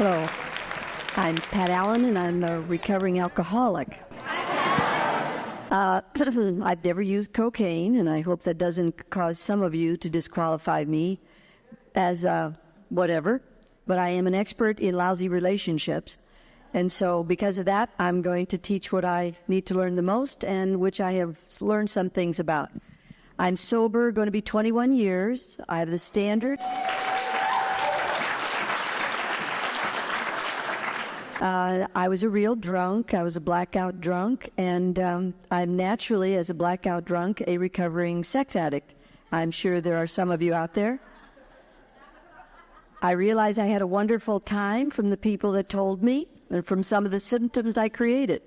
Hello, I'm Pat Allen, and I'm a recovering alcoholic. I've never used cocaine, and I hope that doesn't cause some of you to disqualify me as whatever, but I am an expert in lousy relationships. And so because of that, I'm going to teach what I need to learn the most, and which I have learned some things about. I'm sober, going to be 21 years. I have the standard. I was a real drunk. I was a blackout drunk, and I'm naturally, as a blackout drunk, a recovering sex addict. I'm sure there are some of you out there. I realized I had a wonderful time from the people that told me and from some of the symptoms I created.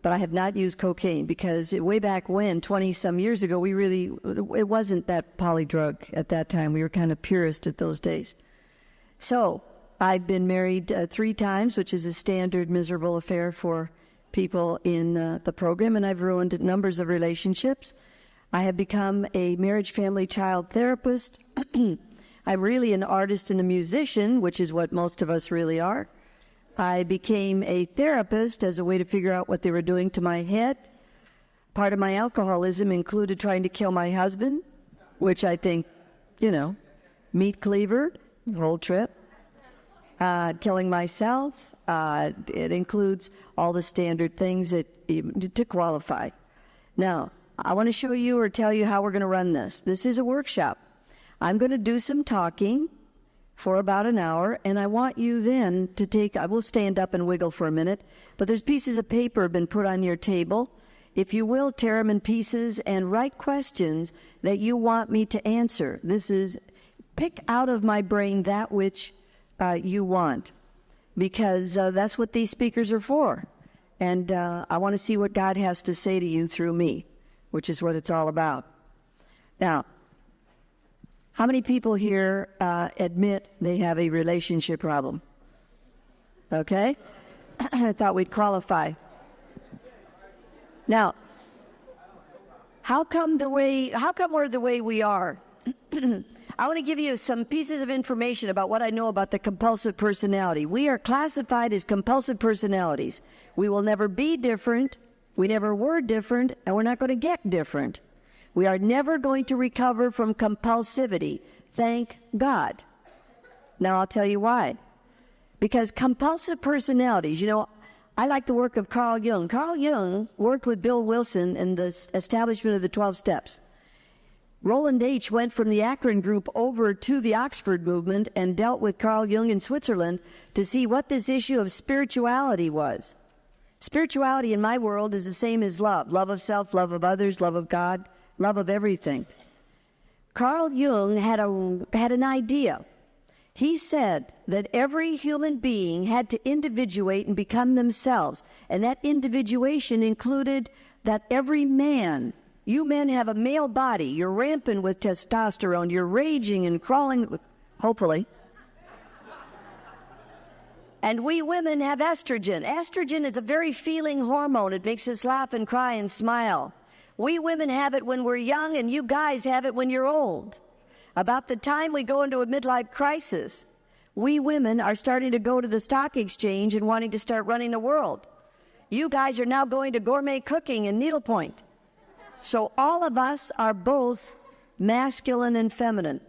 But I have not used cocaine because way back when, 20-some years ago, it wasn't that poly drug at that time. We were kind of purist at those days. So I've been married 3 times, which is a standard miserable affair for people in the program, and I've ruined numbers of relationships. I have become a marriage, family, child therapist. I'm really an artist and a musician, which is what most of us really are. I became a therapist as a way to figure out what they were doing to my head. Part of my alcoholism included trying to kill my husband, which I think, meat cleaver, the whole trip. Killing myself. It includes all the standard things to qualify. Now, I want to show you or tell you how we're going to run this. This is a workshop. I'm going to do some talking for about an hour, and I want you then to I will stand up and wiggle for a minute, but there's pieces of paper have been put on your table. If you will, tear them in pieces and write questions that you want me to answer. This is, pick out of my brain that which you want, because that's what these speakers are for. And I want to see what God has to say to you through me, which is what it's all about. Now, how many people here admit they have a relationship problem? Okay? I thought we'd qualify. Now, how come we're the way we are? I want to give you some pieces of information about what I know about the compulsive personality. We are classified as compulsive personalities. We will never be different. We never were different, and we're not going to get different. We are never going to recover from compulsivity. Thank God. Now, I'll tell you why. Because compulsive personalities, I like the work of Carl Jung. Carl Jung worked with Bill Wilson in the establishment of the 12 steps. Roland H. went from the Akron group over to the Oxford movement and dealt with Carl Jung in Switzerland to see what this issue of spirituality was. Spirituality in my world is the same as love. Love of self, love of others, love of God, love of everything. Carl Jung had an idea. He said that every human being had to individuate and become themselves. And that individuation included that every man, you men have a male body. You're rampant with testosterone. You're raging and crawling, hopefully. And we women have estrogen. Estrogen is a very feeling hormone. It makes us laugh and cry and smile. We women have it when we're young, and you guys have it when you're old. About the time we go into a midlife crisis, we women are starting to go to the stock exchange and wanting to start running the world. You guys are now going to gourmet cooking and needlepoint. So all of us are both masculine and feminine.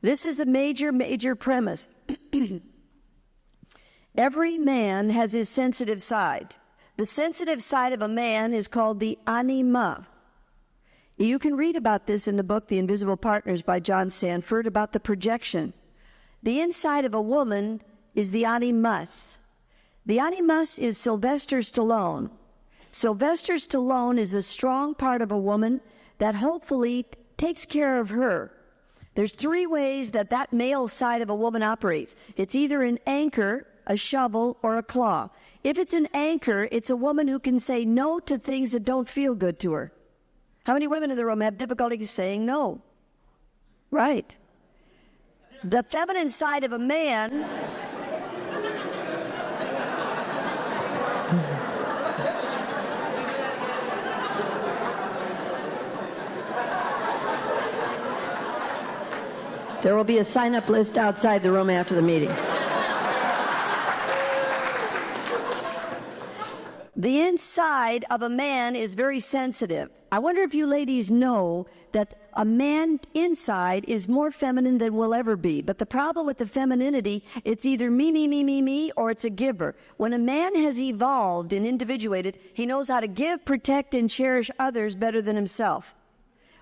This is a major, major premise. Every man has his sensitive side. The sensitive side of a man is called the anima. You can read about this in the book, The Invisible Partners by John Sanford, about the projection. The inside of a woman is the animus. The animus is Sylvester Stallone. Sylvester Stallone is the strong part of a woman that hopefully takes care of her. There's 3 ways that male side of a woman operates. It's either an anchor, a shovel, or a claw. If it's an anchor, it's a woman who can say no to things that don't feel good to her. How many women in the room have difficulty saying no? Right. The feminine side of a man There will be a sign-up list outside the room after the meeting. The inside of a man is very sensitive. I wonder if you ladies know that a man inside is more feminine than we'll ever be. But the problem with the femininity, it's either me, or it's a giver. When a man has evolved and individuated, he knows how to give, protect, and cherish others better than himself.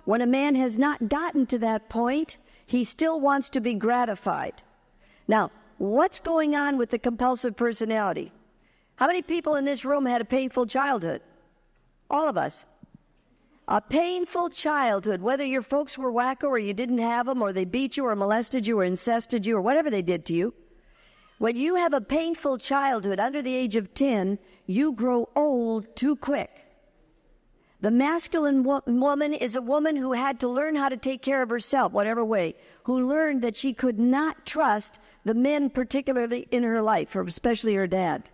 When a man has not gotten to that point, he still wants to be gratified. Now, what's going on with the compulsive personality? How many people in this room had a painful childhood? All of us. A painful childhood, whether your folks were wacko or you didn't have them, or they beat you or molested you or incested you or whatever they did to you. When you have a painful childhood under the age of 10, you grow old too quick. The masculine woman is a woman who had to learn how to take care of herself, whatever way, who learned that she could not trust the men particularly in her life, or especially her dad.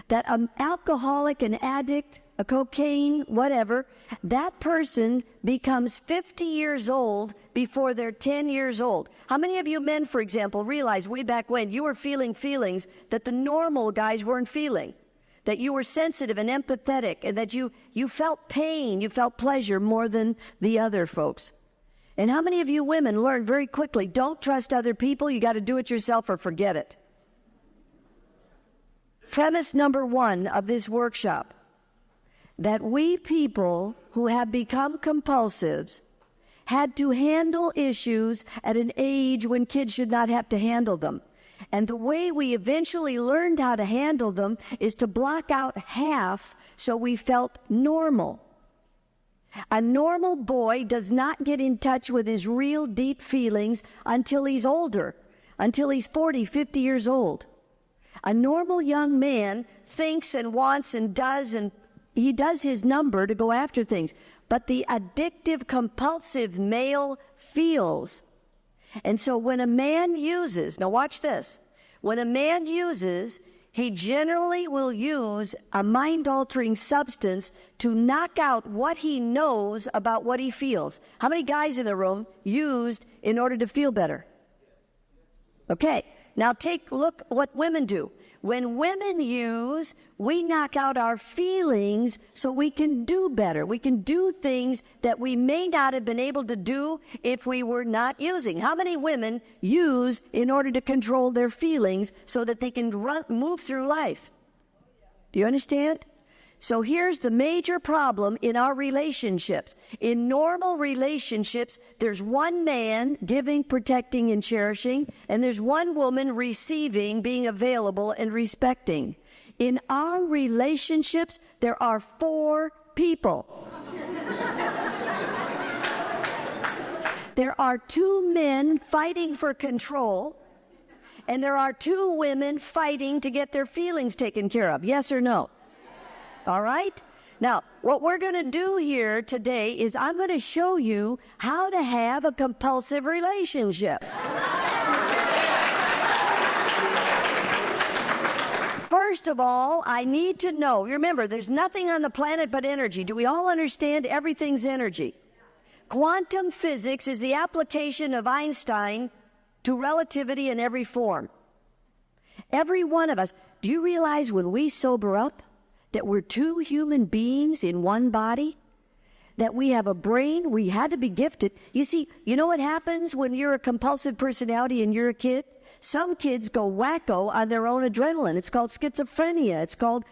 That an alcoholic, an addict, a cocaine, whatever, that person becomes 50 years old before they're 10 years old. How many of you men, for example, realize way back when you were feeling feelings that the normal guys weren't feeling? That you were sensitive and empathetic, and that you felt pain, you felt pleasure more than the other folks. And how many of you women learned very quickly, don't trust other people, you got to do it yourself or forget it? Premise number 1 of this workshop, that we people who have become compulsives had to handle issues at an age when kids should not have to handle them. And the way we eventually learned how to handle them is to block out half so we felt normal. A normal boy does not get in touch with his real deep feelings until he's older, until he's 40, 50 years old. A normal young man thinks and wants and does, and he does his number to go after things. But the addictive, compulsive male feels. And so when a man uses, now watch this, when a man uses, he generally will use a mind-altering substance to knock out what he knows about what he feels. How many guys in the room used in order to feel better? Okay. Now take a look what women do. When women use, we knock out our feelings so we can do better. We can do things that we may not have been able to do if we were not using. How many women use in order to control their feelings so that they can move through life? Do you understand? So here's the major problem in our relationships. In normal relationships, there's one man giving, protecting, and cherishing, and there's one woman receiving, being available, and respecting. In our relationships, there are 4 people. There are 2 men fighting for control, and there are 2 women fighting to get their feelings taken care of. Yes or no? All right? Now, what we're going to do here today is I'm going to show you how to have a compulsive relationship. First of all, I need to know, remember, there's nothing on the planet but energy. Do we all understand everything's energy? Quantum physics is the application of Einstein to relativity in every form. Every one of us. Do you realize when we sober up, that we're 2 human beings in one body? That we have a brain? We had to be gifted. You see, you know what happens when you're a compulsive personality and you're a kid? Some kids go wacko on their own adrenaline. It's called schizophrenia. It's called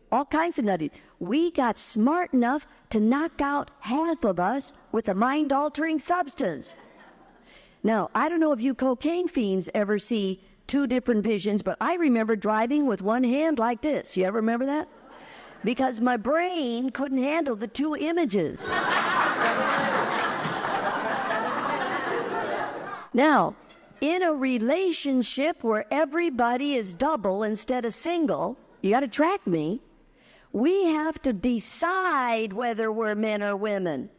all kinds of nutty. We got smart enough to knock out half of us with a mind-altering substance. Now, I don't know if you cocaine fiends ever see 2 different visions, but I remember driving with one hand like this. You ever remember that? Because my brain couldn't handle the 2 images. Now, in a relationship where everybody is double instead of single, you got to track me, we have to decide whether we're men or women.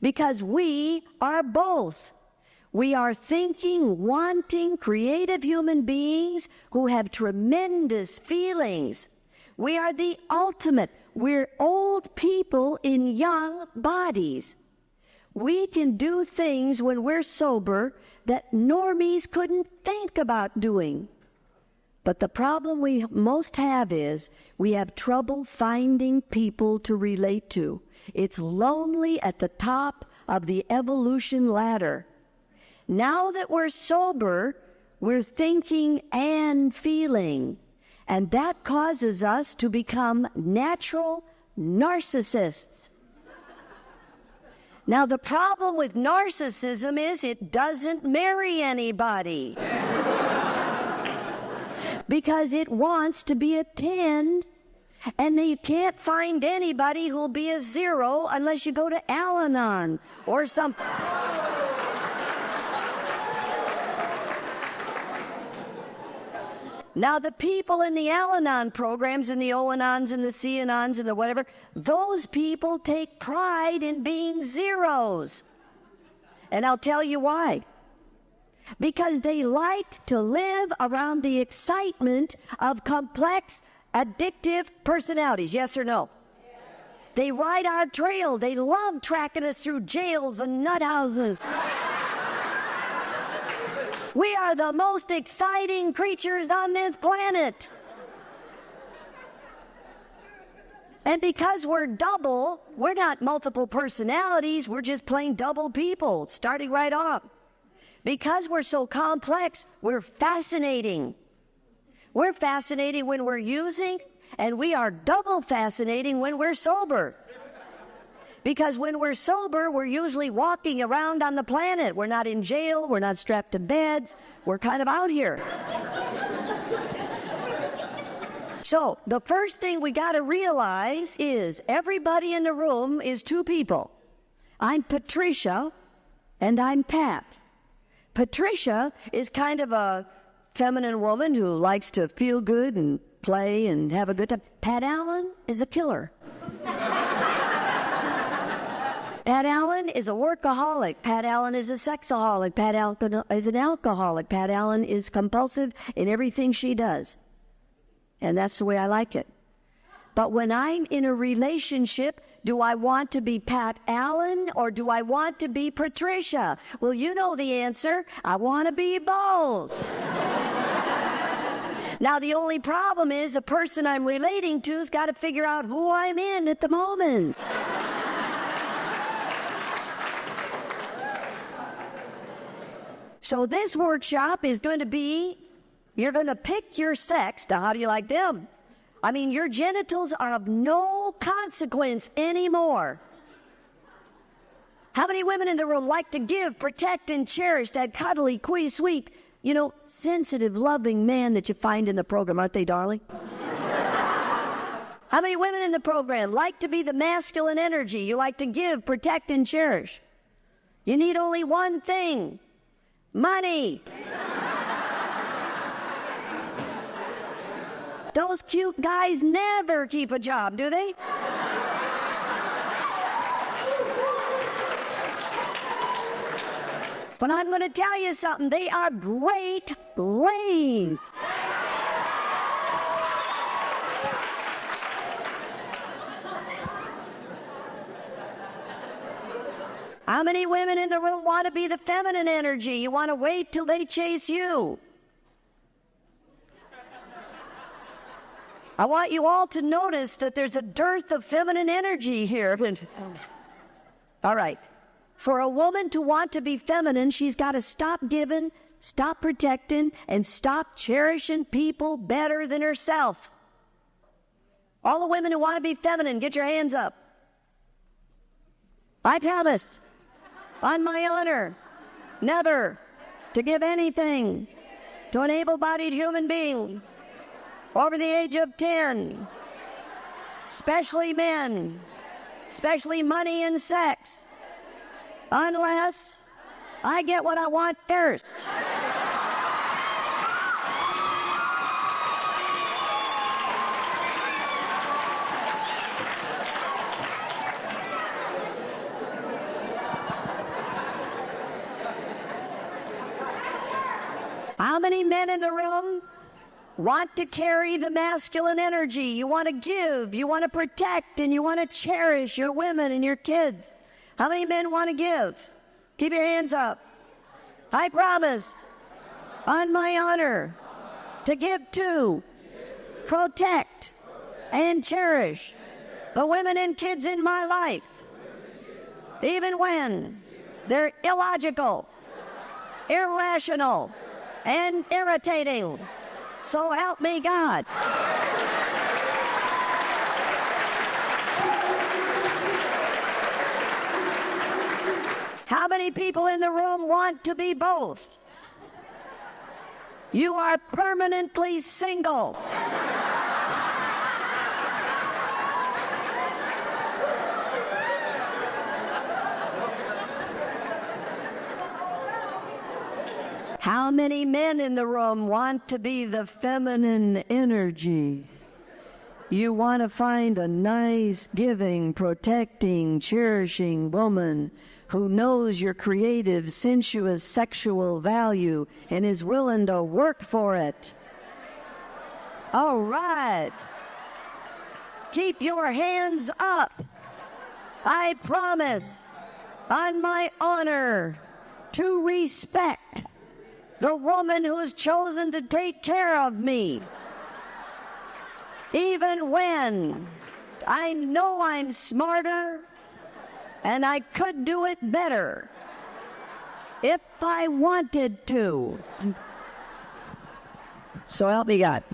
Because we are both. We are thinking, wanting, creative human beings who have tremendous feelings. We are the ultimate. We're old people in young bodies. We can do things when we're sober that normies couldn't think about doing. But the problem we most have is we have trouble finding people to relate to. It's lonely at the top of the evolution ladder. Now that we're sober, we're thinking and feeling, and that causes us to become natural narcissists. Now, the problem with narcissism is it doesn't marry anybody because it wants to be a 10, and you can't find anybody who'll be a 0 unless you go to Al-Anon or something. Now, the people in the Al-Anon programs and the O-Anons and the C-Anons and the whatever, those people take pride in being zeros. And I'll tell you why. Because they like to live around the excitement of complex, addictive personalities. Yes or no? They ride our trail. They love tracking us through jails and nut houses. We are the most exciting creatures on this planet. And because we're double, we're not multiple personalities, we're just plain double people, starting right off. Because we're so complex, we're fascinating. We're fascinating when we're using, and we are double fascinating when we're sober. Because when we're sober, we're usually walking around on the planet. We're not in jail. We're not strapped to beds. We're kind of out here. So the first thing we got to realize is everybody in the room is two people. I'm Patricia, and I'm Pat. Patricia is kind of a feminine woman who likes to feel good and play and have a good time. Pat Allen is a killer. Pat Allen is a workaholic. Pat Allen is a sexaholic. Pat Allen is an alcoholic. Pat Allen is compulsive in everything she does. And that's the way I like it. But when I'm in a relationship, do I want to be Pat Allen or do I want to be Patricia? Well, you know the answer. I want to be both. Now, the only problem is the person I'm relating to's got to figure out who I'm in at the moment. So this workshop is going to be, you're going to pick your sex. Now, how do you like them? I mean, your genitals are of no consequence anymore. How many women in the room like to give, protect, and cherish that cuddly, sweet, sensitive, loving man that you find in the program? Aren't they, darling? How many women in the program like to be the masculine energy? You like to give, protect, and cherish. You need only one thing. Money. Those cute guys never keep a job, do they? But I'm going to tell you something. They are great brains. How many women in the room want to be the feminine energy? You want to wait till they chase you. I want you all to notice that there's a dearth of feminine energy here. All right. For a woman to want to be feminine, she's got to stop giving, stop protecting, and stop cherishing people better than herself. All the women who want to be feminine, get your hands up. I promise, on my honor, never to give anything to an able-bodied human being over the age of 10, especially men, especially money and sex, unless I get what I want first. How many men in the room want to carry the masculine energy? You want to give, you want to protect, and you want to cherish your women and your kids. How many men want to give? Keep your hands up. I promise, on my honor, to give to, protect, and cherish the women and kids in my life, even when they're illogical, irrational, and irritating. So help me God. How many people in the room want to be both? You are permanently single. How many men in the room want to be the feminine energy? You want to find a nice, giving, protecting, cherishing woman who knows your creative, sensuous, sexual value and is willing to work for it. All right. Keep your hands up. I promise, on my honor, to respect the woman who has chosen to take care of me, even when I know I'm smarter and I could do it better if I wanted to. So help me God.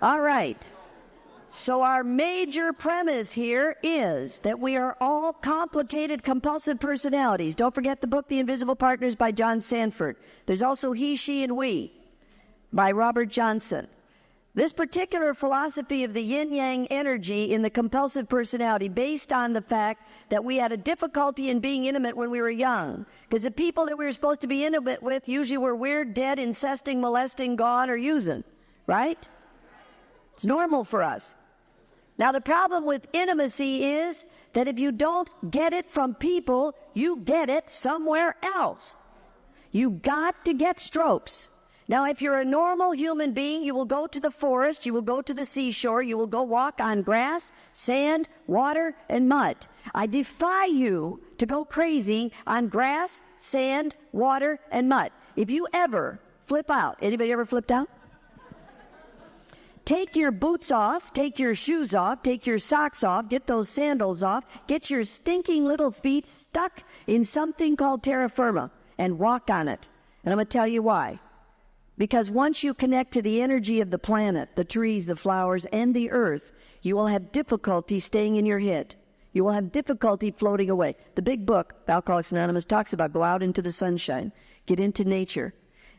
All right. So our major premise here is that we are all complicated, compulsive personalities. Don't forget the book, The Invisible Partners by John Sanford. There's also He, She, and We by Robert Johnson. This particular philosophy of the yin-yang energy in the compulsive personality based on the fact that we had a difficulty in being intimate when we were young. Because the people that we were supposed to be intimate with usually were weird, dead, incesting, molesting, gone, or using. Right? It's normal for us. Now, the problem with intimacy is that if you don't get it from people, you get it somewhere else. You got to get strokes. Now, if you're a normal human being, you will go to the forest, you will go to the seashore, you will go walk on grass, sand, water, and mud. I defy you to go crazy on grass, sand, water, and mud. If you ever flip out, anybody ever flipped out? Take your boots off, take your shoes off, take your socks off, get those sandals off, get your stinking little feet stuck in something called terra firma and walk on it. And I'm going to tell you why. Because once you connect to the energy of the planet, the trees, the flowers, and the earth, you will have difficulty staying in your head. You will have difficulty floating away. The big book, Alcoholics Anonymous, talks about go out into the sunshine, get into nature.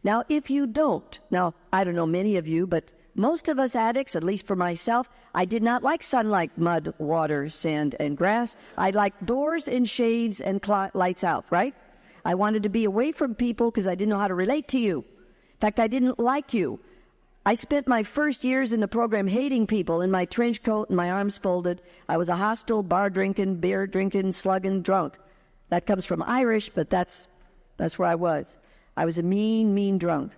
Now, if you don't, now, I don't know many of you, but most of us addicts, at least for myself, I did not like sunlight, mud, water, sand, and grass. I liked doors and shades and lights out, right? I wanted to be away from people because I didn't know how to relate to you. In fact, I didn't like you. I spent my first years in the program hating people in my trench coat and my arms folded. I was a hostile, bar-drinking, beer-drinking, slugging drunk. That comes from Irish, but that's where I was. I was a mean, mean drunk.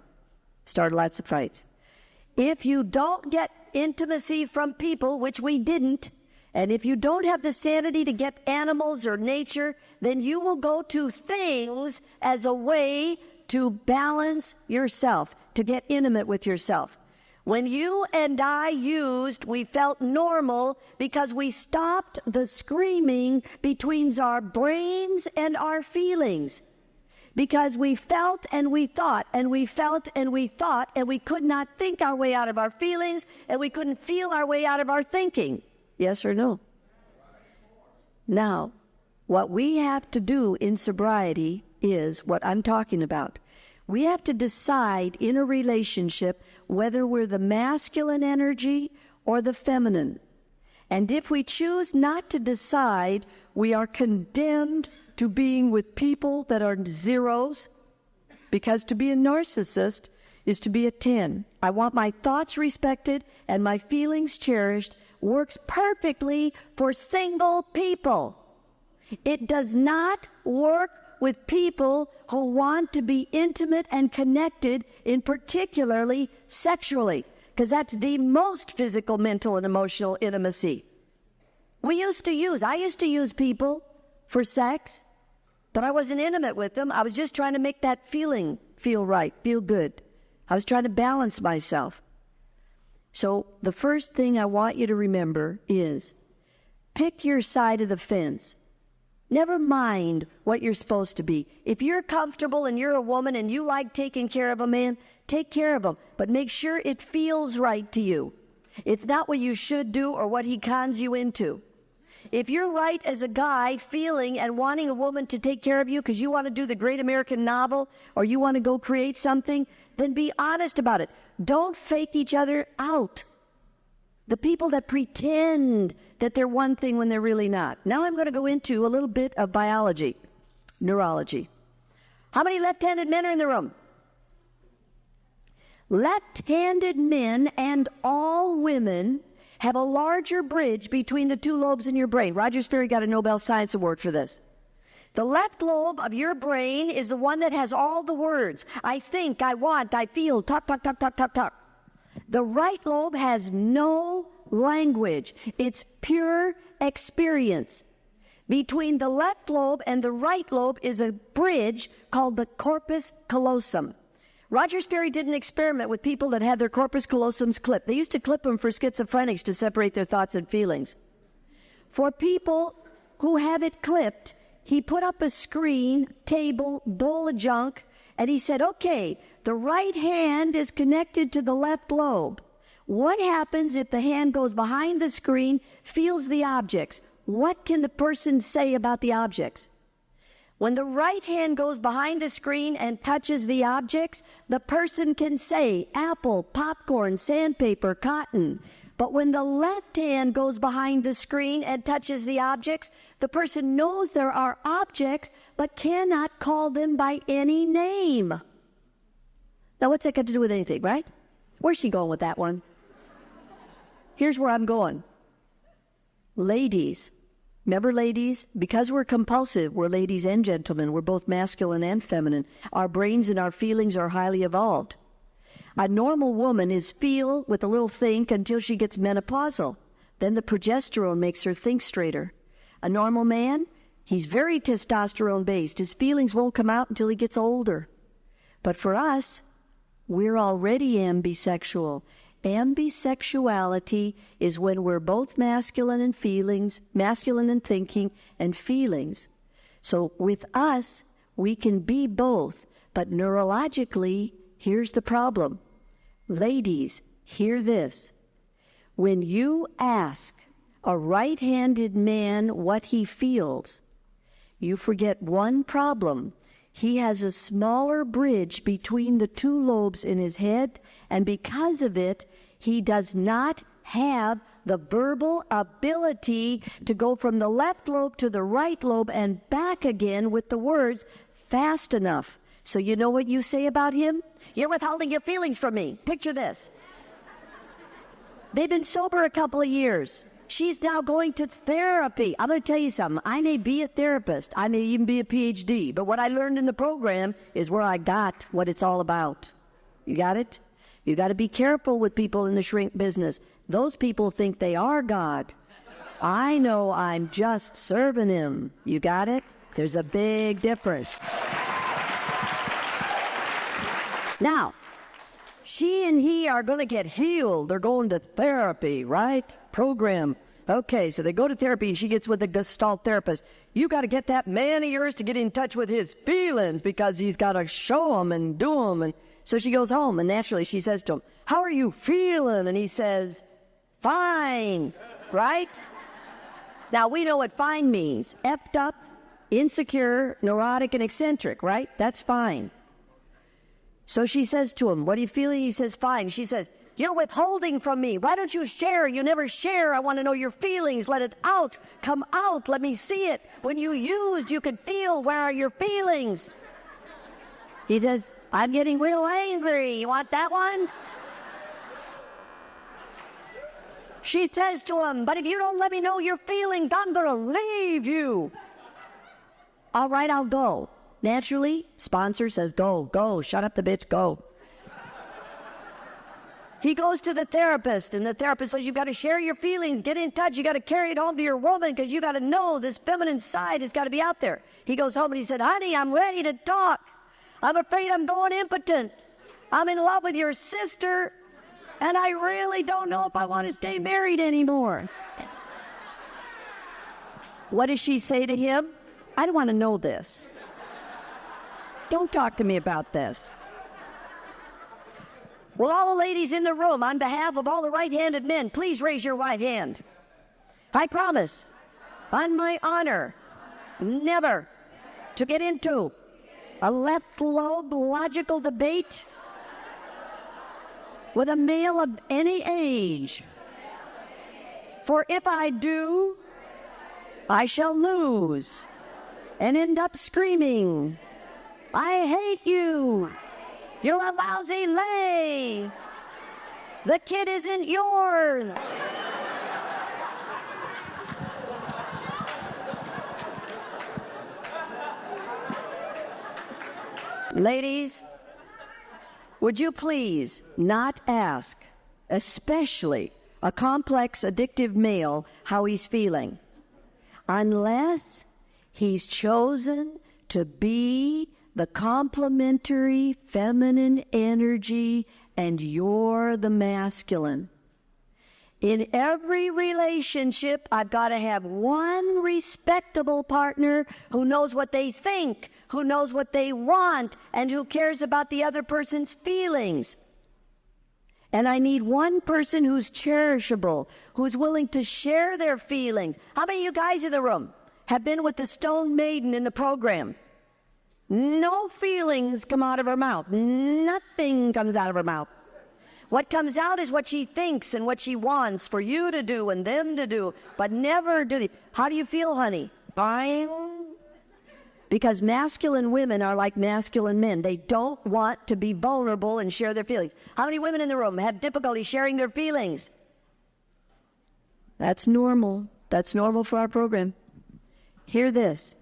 Started lots of fights. If you don't get intimacy from people, which we didn't, and if you don't have the sanity to get animals or nature, then you will go to things as a way to balance yourself, to get intimate with yourself. When you and I used, we felt normal because we stopped the screaming between our brains and our feelings. Because we felt and we thought, and we felt and we thought, and we could not think our way out of our feelings, and we couldn't feel our way out of our thinking. Yes or no? Now, what we have to do in sobriety is what I'm talking about. We have to decide in a relationship whether we're the masculine energy or the feminine. And if we choose not to decide, we are condemned to being with people that are zeros, because to be a narcissist is to be a 10. I want my thoughts respected and my feelings cherished. Works perfectly for single people. It does not work with people who want to be intimate and connected, in particularly sexually, because that's the most physical, mental, and emotional intimacy. I used to use people for sex, but I wasn't intimate with them. I was just trying to make that feeling feel right, feel good. I was trying to balance myself. So the first thing I want you to remember is pick your side of the fence. Never mind what you're supposed to be. If you're comfortable and you're a woman and you like taking care of a man, take care of him. But make sure it feels right to you. It's not what you should do or what he cons you into. If you're right as a guy feeling and wanting a woman to take care of you because you want to do the great American novel or you want to go create something, then be honest about it. Don't fake each other out. The people that pretend that they're one thing when they're really not. Now I'm going to go into a little bit of biology, neurology. How many left-handed men are in the room? Left-handed men and all women have a larger bridge between the two lobes in your brain. Roger Sperry got a Nobel Science Award for this. The left lobe of your brain is the one that has all the words. I think, I want, I feel, talk, talk, talk, talk, talk, talk. The right lobe has no language. It's pure experience. Between the left lobe and the right lobe is a bridge called the corpus callosum. Roger Sperry did an experiment with people that had their corpus callosums clipped. They used to clip them for schizophrenics to separate their thoughts and feelings. For people who have it clipped, he put up a screen, table, bowl of junk, and he said, okay, the right hand is connected to the left lobe. What happens if the hand goes behind the screen, feels the objects? What can the person say about the objects? When the right hand goes behind the screen and touches the objects, the person can say apple, popcorn, sandpaper, cotton. But when the left hand goes behind the screen and touches the objects, the person knows there are objects but cannot call them by any name. Now, what's that got to do with anything, right? Where's she going with that one? Here's where I'm going. Ladies. Remember, ladies, because we're compulsive, we're ladies and gentlemen. We're both masculine and feminine. Our brains and our feelings are highly evolved. A normal woman is feel with a little think until she gets menopausal. Then the progesterone makes her think straighter. A normal man, he's very testosterone-based. His feelings won't come out until he gets older. But for us, we're already ambisexual. Ambisexuality is when we're both masculine in feelings, masculine in thinking and feelings. So with us, we can be both, but neurologically, here's the problem. Ladies, hear this. When you ask a right-handed man what he feels, you forget one problem. He has a smaller bridge between the two lobes in his head, and because of it, he does not have the verbal ability to go from the left lobe to the right lobe and back again with the words fast enough. So you know what you say about him? You're withholding your feelings from me. Picture this. They've been sober a couple of years. She's now going to therapy. I'm going to tell you something. I may be a therapist. I may even be a PhD. But what I learned in the program is where I got what it's all about. You got it? You got to be careful with people in the shrink business. Those people think they are God. I know I'm just serving him. You got it? There's a big difference. Now, she and he are going to get healed. They're going to therapy, right? Program. Okay, so they go to therapy and she gets with a Gestalt therapist. You got to get that man of yours to get in touch with his feelings because he's got to show them and do them. And so she goes home and naturally she says to him, how are you feeling? And he says, fine, right? Now we know what fine means. Effed up, insecure, neurotic, and eccentric, right? That's fine. So she says to him, what are you feeling? He says, fine. She says, you're withholding from me. Why don't you share? You never share. I want to know your feelings. Let it out. Come out. Let me see it. When you used, you could feel. Where are your feelings? He says, I'm getting real angry. You want that one? She says to him, but if you don't let me know your feelings, I'm going to leave you. All right, I'll go. Naturally, sponsor says, go, shut up the bitch, go. He goes to the therapist, and the therapist says, you've got to share your feelings, get in touch, you got to carry it home to your woman, because you got to know this feminine side has got to be out there. He goes home and he said, honey, I'm ready to talk. I'm afraid I'm going impotent. I'm in love with your sister, and I really don't know if I want to stay married anymore. What does she say to him? I don't want to know this. Don't talk to me about this. Well, all the ladies in the room, on behalf of all the right-handed men, please raise your right hand. I promise, on my honor, never to get into a left-lobe logical debate with a male of any age. For if I do, I shall lose and end up screaming, I hate you. You're a lousy lay. The kid isn't yours. Ladies, would you please not ask, especially a complex, addictive male, how he's feeling, unless he's chosen to be the complementary feminine energy and you're the masculine. In every relationship, I've got to have one respectable partner who knows what they think, who knows what they want, and who cares about the other person's feelings. And I need one person who's cherishable, who's willing to share their feelings. How many of you guys in the room have been with the Stone Maiden in the program? No feelings come out of her mouth. Nothing comes out of her mouth. What comes out is what she thinks and what she wants for you to do and them to do, but never do they. How do you feel, honey? Fine. Because masculine women are like masculine men. They don't want to be vulnerable and share their feelings. How many women in the room have difficulty sharing their feelings? That's normal. That's normal for our program. Hear this.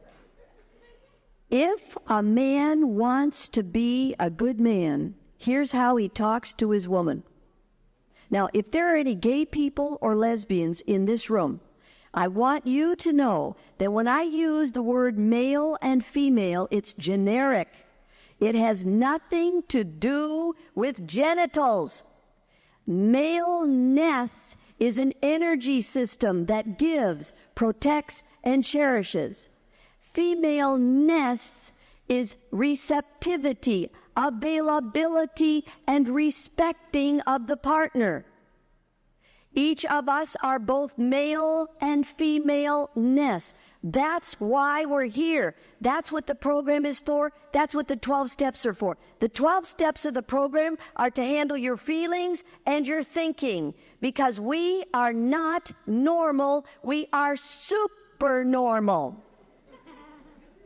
If a man wants to be a good man, here's how he talks to his woman. Now, if there are any gay people or lesbians in this room, I want you to know that when I use the word male and female, it's generic. It has nothing to do with genitals. Maleness is an energy system that gives, protects, and cherishes. Femaleness is receptivity, availability, and respecting of the partner. Each of us are both male and female-ness. That's why we're here. That's what the program is for. That's what the 12 steps are for. The 12 steps of the program are to handle your feelings and your thinking, because we are not normal. We are super normal.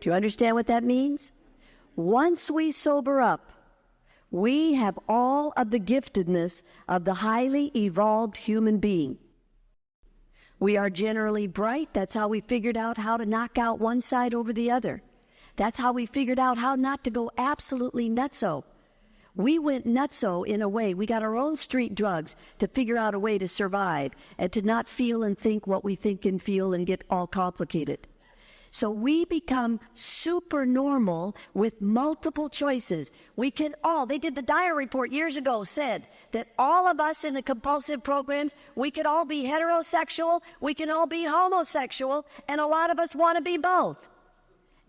Do you understand what that means? Once we sober up, we have all of the giftedness of the highly evolved human being. We are generally bright. That's how we figured out how to knock out one side over the other. That's how we figured out how not to go absolutely nutso. We went nutso in a way. We got our own street drugs to figure out a way to survive and to not feel and think what we think and feel and get all complicated. So we become super normal with multiple choices. We can all, they did the Dyer report years ago, said that all of us in the compulsive programs, we could all be heterosexual, we can all be homosexual, and a lot of us want to be both.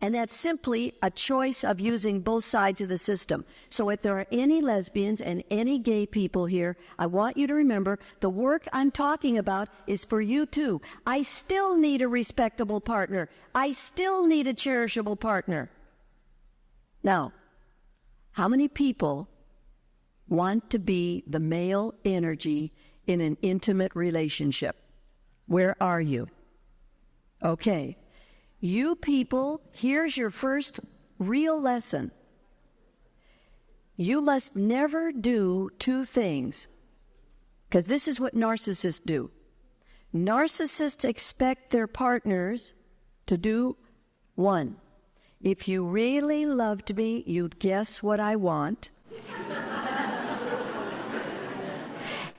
And that's simply a choice of using both sides of the system. So if there are any lesbians and any gay people here, I want you to remember the work I'm talking about is for you too. I still need a respectable partner. I still need a cherishable partner. Now, how many people want to be the male energy in an intimate relationship? Where are you? Okay. You people, here's your first real lesson. You must never do two things, because this is what narcissists do. Narcissists expect their partners to do one. If you really loved me, you'd guess what I want.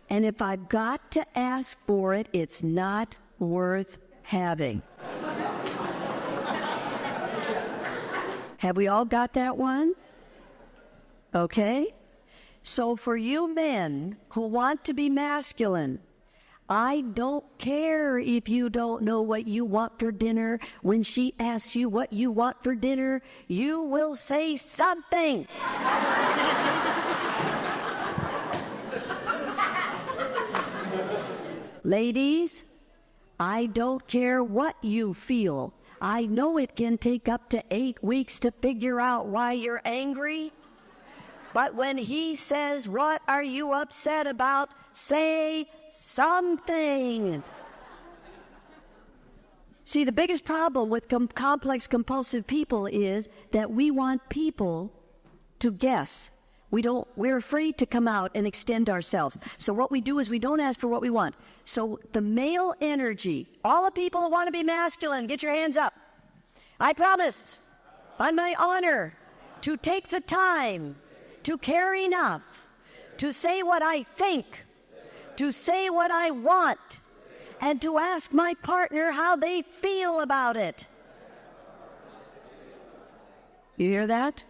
And if I've got to ask for it, it's not worth having. Have we all got that one? Okay? So for you men who want to be masculine, I don't care if you don't know what you want for dinner. When she asks you what you want for dinner, you will say something. Ladies, I don't care what you feel. I know it can take up to 8 weeks to figure out why you're angry. But when he says, "What are you upset about?" say something. See, the biggest problem with complex compulsive people is that we want people to guess. We're afraid to come out and extend ourselves. So what we do is we don't ask for what we want. So the male energy, all the people who want to be masculine, get your hands up. I promise, on my honor, to take the time to care enough to say what I think, to say what I want, and to ask my partner how they feel about it. You hear that?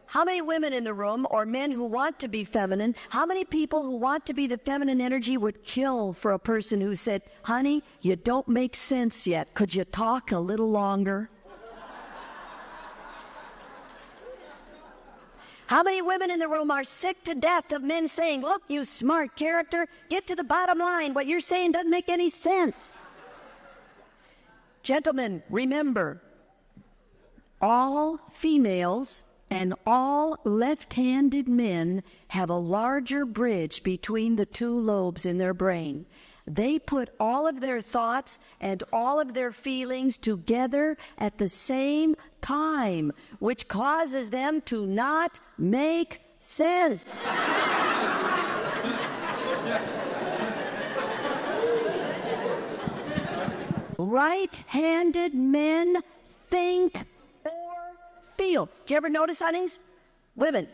How many women in the room, or men who want to be feminine, how many people who want to be the feminine energy would kill for a person who said, "Honey, you don't make sense yet. Could you talk a little longer?" How many women in the room are sick to death of men saying, "Look, you smart character, get to the bottom line. What you're saying doesn't make any sense." Gentlemen, remember, all females and all left-handed men have a larger bridge between the two lobes in their brain. They put all of their thoughts and all of their feelings together at the same time, which causes them to not make sense. Right-handed men think or feel. Do you ever notice, honeys? Women.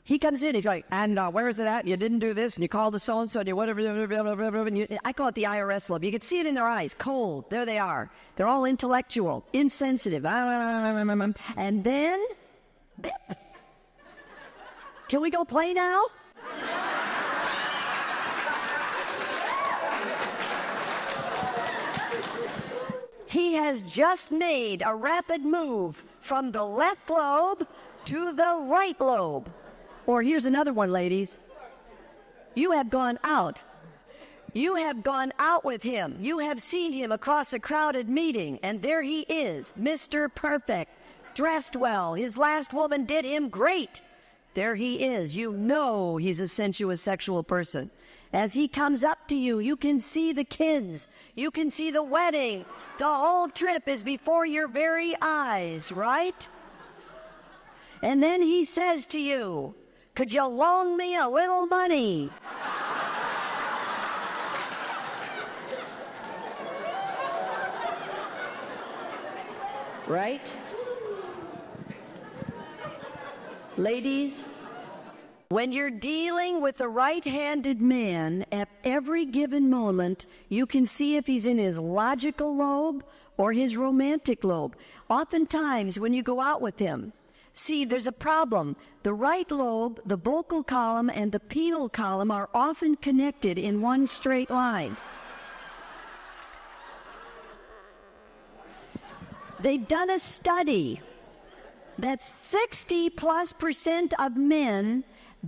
He comes in, he's like, "And where is it at? You didn't do this, and you called the so-and-so, and you whatever, and I call it the IRS love. You can see it in their eyes, cold. There they are. They're all intellectual, insensitive. And then, can we go play now? He has just made a rapid move from the left lobe to the right lobe. Or here's another one, ladies. You have gone out. You have gone out with him. You have seen him across a crowded meeting, and there he is, Mr. Perfect, dressed well. His last woman did him great. There he is. You know he's a sensuous sexual person. As he comes up to you, you can see the kids. You can see the wedding. The whole trip is before your very eyes, right? And then he says to you, "Could you loan me a little money?" Right? Ladies, when you're dealing with a right-handed man, at every given moment, you can see if he's in his logical lobe or his romantic lobe. Oftentimes, when you go out with him, see, there's a problem. The right lobe, the vocal column, and the penile column are often connected in one straight line. They've done a study that 60+% of men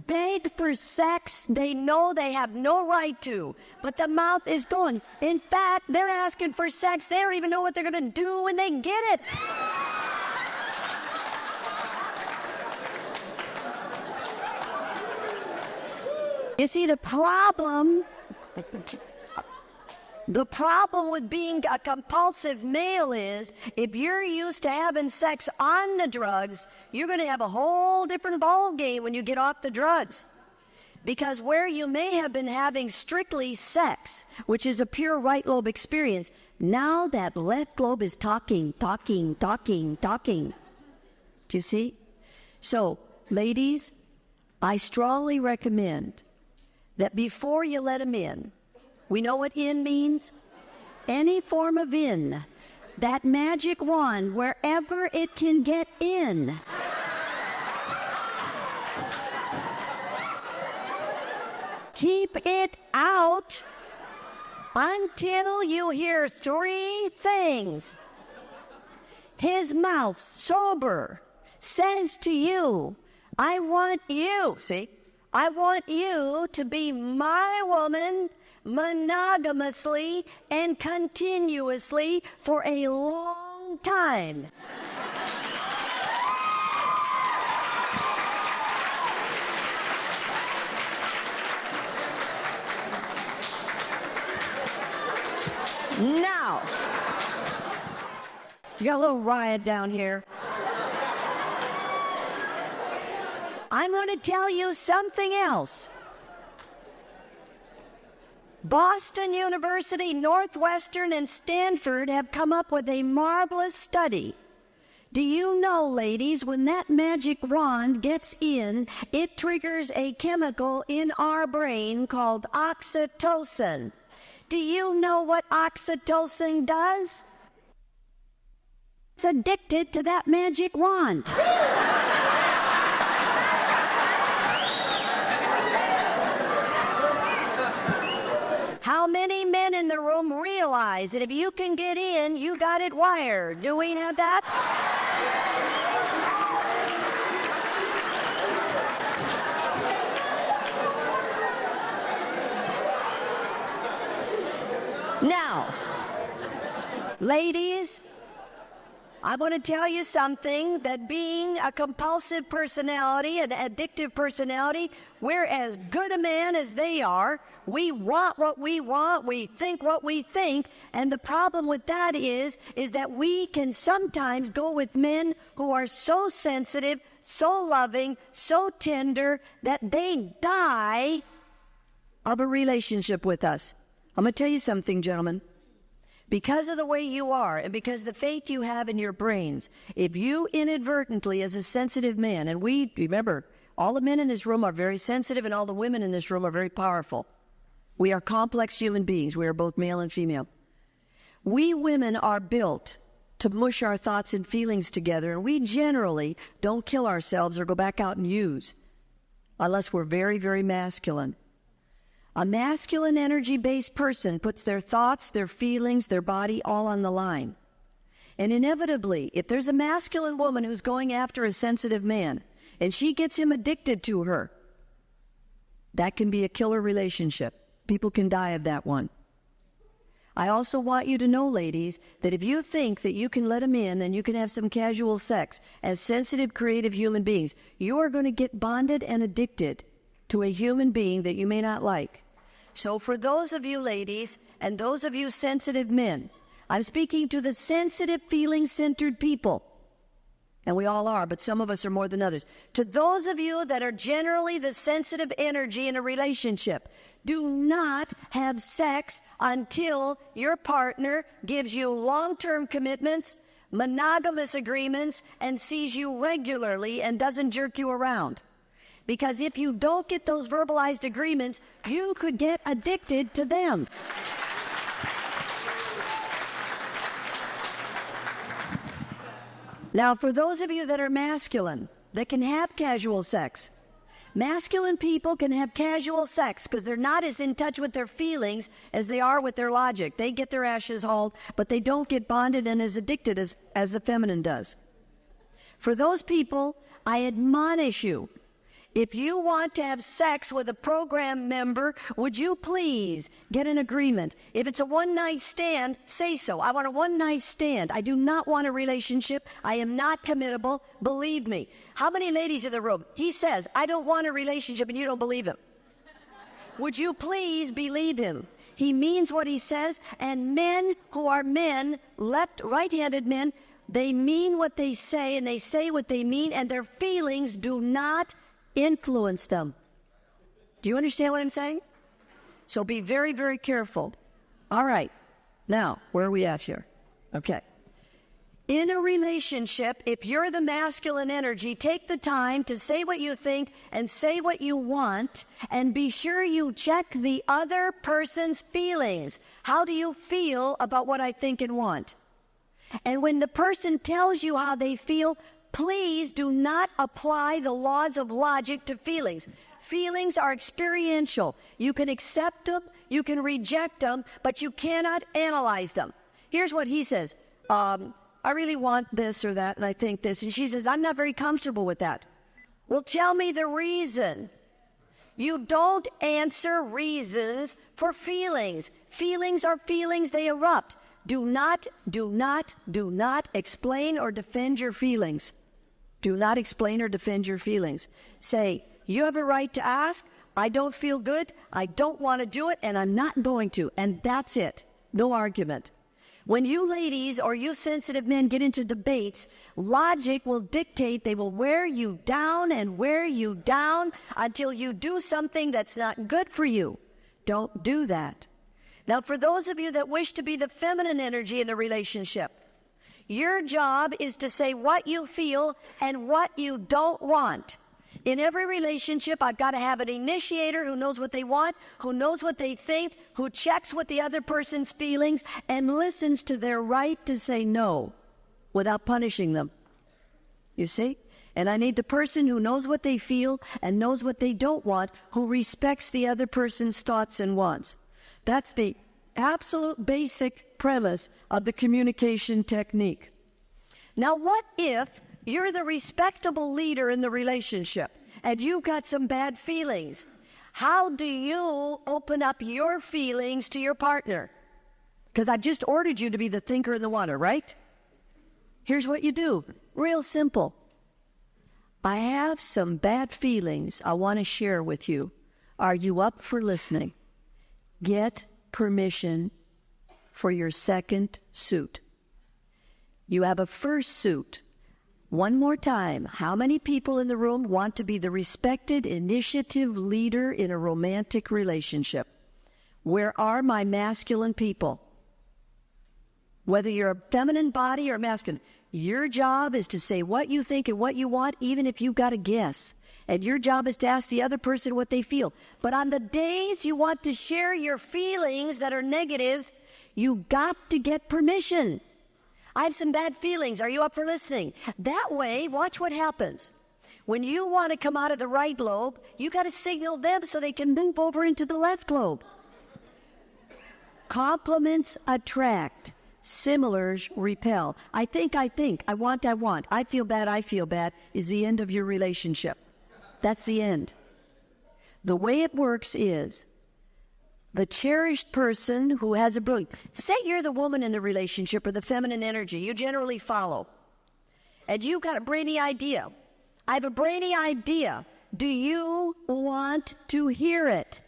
beg for sex they know they have no right to, but the mouth is going. In fact, they're asking for sex. They don't even know what they're going to do when they get it. You see, the problem with being a compulsive male is if you're used to having sex on the drugs, you're going to have a whole different ball game when you get off the drugs. Because where you may have been having strictly sex, which is a pure right lobe experience, now that left lobe is talking. Do you see? So, ladies, I strongly recommend that before you let him in, we know what in means? Any form of in. That magic wand, wherever it can get in. Keep it out until you hear three things. His mouth, sober, says to you, I want you, see, I want you to be my woman monogamously and continuously for a long time. Now, you got a little riot down here. I'm going to tell you something else. Boston University, Northwestern, and Stanford have come up with a marvelous study. Do you know, ladies, when that magic wand gets in, it triggers a chemical in our brain called oxytocin. Do you know what oxytocin does? It's addicted to that magic wand. How many men in the room realize that if you can get in, you got it wired? Do we have that? Now, ladies, I want to tell you something, that being a compulsive personality, an addictive personality, we're as good a man as they are. We want what we want, we think what we think, and the problem with that is that we can sometimes go with men who are so sensitive, so loving, so tender, that they die of a relationship with us. I'm going to tell you something, gentlemen. Because of the way you are and because of the faith you have in your brains, if you inadvertently, as a sensitive man, and remember, all the men in this room are very sensitive and all the women in this room are very powerful. We are complex human beings. We are both male and female. We women are built to mush our thoughts and feelings together, and we generally don't kill ourselves or go back out and use unless we're very, very masculine. A masculine energy-based person puts their thoughts, their feelings, their body all on the line. And inevitably, if there's a masculine woman who's going after a sensitive man and she gets him addicted to her, that can be a killer relationship. People can die of that one. I also want you to know, ladies, that if you think that you can let him in and you can have some casual sex as sensitive, creative human beings, you are going to get bonded and addicted to a human being that you may not like. So for those of you ladies and those of you sensitive men, I'm speaking to the sensitive, feeling-centered people. And we all are, but some of us are more than others. To those of you that are generally the sensitive energy in a relationship, do not have sex until your partner gives you long-term commitments, monogamous agreements, and sees you regularly and doesn't jerk you around. Because if you don't get those verbalized agreements, you could get addicted to them. Now, for those of you that are masculine, that can have casual sex, masculine people can have casual sex because they're not as in touch with their feelings as they are with their logic. They get their ashes hauled, but they don't get bonded and as addicted as the feminine does. For those people, I admonish you, if you want to have sex with a program member, would you please get an agreement? If it's a one-night stand, say so. I want a one-night stand. I do not want a relationship. I am not committable. Believe me. How many ladies in the room? He says, I don't want a relationship, and you don't believe him. Would you please believe him? He means what he says, and men who are men, right-handed men, they mean what they say, and they say what they mean, and their feelings do not influence them. Do you understand what I'm saying? So be very, very careful. All right. Now, where are we at here? Okay. in a relationship, if you're the masculine energy, take the time to say what you think and say what you want, and be sure you check the other person's feelings. How do you feel about what I think and want? And when the person tells you how they feel, please do not apply the laws of logic to feelings. Feelings are experiential. You can accept them, you can reject them, but you cannot analyze them. Here's what he says. I really want this or that, and I think this. And she says, I'm not very comfortable with that. Well, tell me the reason. You don't answer reasons for feelings. Feelings are feelings, they erupt. Do not explain or defend your feelings. Do not explain or defend your feelings. Say, you have a right to ask. I don't feel good. I don't want to do it, and I'm not going to. And that's it. No argument. When you ladies or you sensitive men get into debates, logic will dictate. They will wear you down and wear you down until you do something that's not good for you. Don't do that. Now, for those of you that wish to be the feminine energy in the relationship, your job is to say what you feel and what you don't want. In every relationship, I've got to have an initiator who knows what they want, who knows what they think, who checks with the other person's feelings, and listens to their right to say no without punishing them. You see? And I need the person who knows what they feel and knows what they don't want, who respects the other person's thoughts and wants. That's the absolute basic premise of the communication technique. Now, what if you're the respectable leader in the relationship and you've got some bad feelings? How do you open up your feelings to your partner? Because I've just ordered you to be the thinker and the wanter, right? Here's what you do. Real simple. I have some bad feelings I want to share with you. Are you up for listening? Get permission for your second suit. You have a first suit. One more time, how many people in the room want to be the respected initiative leader in a romantic relationship? Where are my masculine people? Whether you're a feminine body or masculine, your job is to say what you think and what you want, even if you've got a guess. And your job is to ask the other person what they feel. But on the days you want to share your feelings that are negative, you got to get permission. I have some bad feelings. Are you up for listening? That way, watch what happens. When you want to come out of the right lobe, you got to signal them so they can move over into the left lobe. Compliments attract. Similars repel. I think. I want. I feel bad is the end of your relationship. That's the end. The way it works is the cherished person who has a brilliant... Say you're the woman in the relationship or the feminine energy you generally follow. And you've got a brainy idea. I have a brainy idea. Do you want to hear it?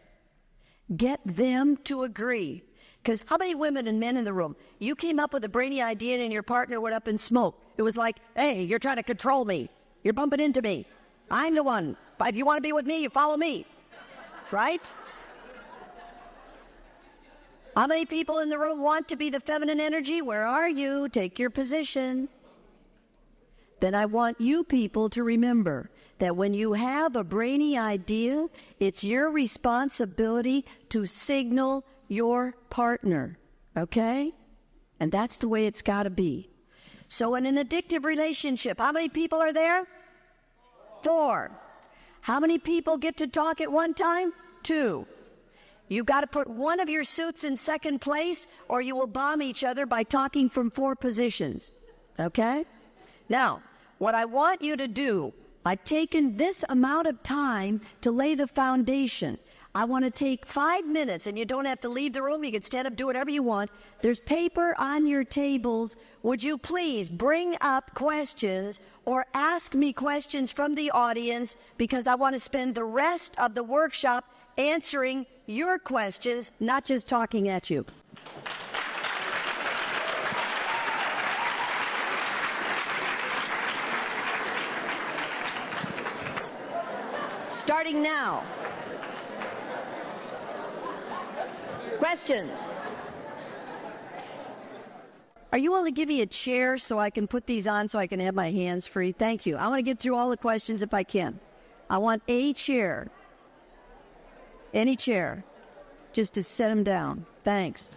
Get them to agree. Because how many women and men in the room, you came up with a brainy idea and your partner went up in smoke. It was like, hey, you're trying to control me. You're bumping into me. I'm the one. If you want to be with me, you follow me. Right? How many people in the room want to be the feminine energy? Where are you? Take your position. Then I want you people to remember that when you have a brainy idea, it's your responsibility to signal your partner, okay? And that's the way it's got to be. So in an addictive relationship, how many people are there? 4. How many people get to talk at one time? 2. You've got to put one of your suits in second place or you will bomb each other by talking from 4 positions, okay? Now, what I want you to do, I've taken this amount of time to lay the foundation. I want to take 5 minutes, and you don't have to leave the room. You can stand up, do whatever you want. There's paper on your tables. Would you please bring up questions or ask me questions from the audience, because I want to spend the rest of the workshop answering your questions, not just talking at you. Starting now. Questions? Are you willing to give me a chair so I can put these on so I can have my hands free? Thank you. I want to get through all the questions if I can. I want a chair. Any chair. Just to set them down. Thanks.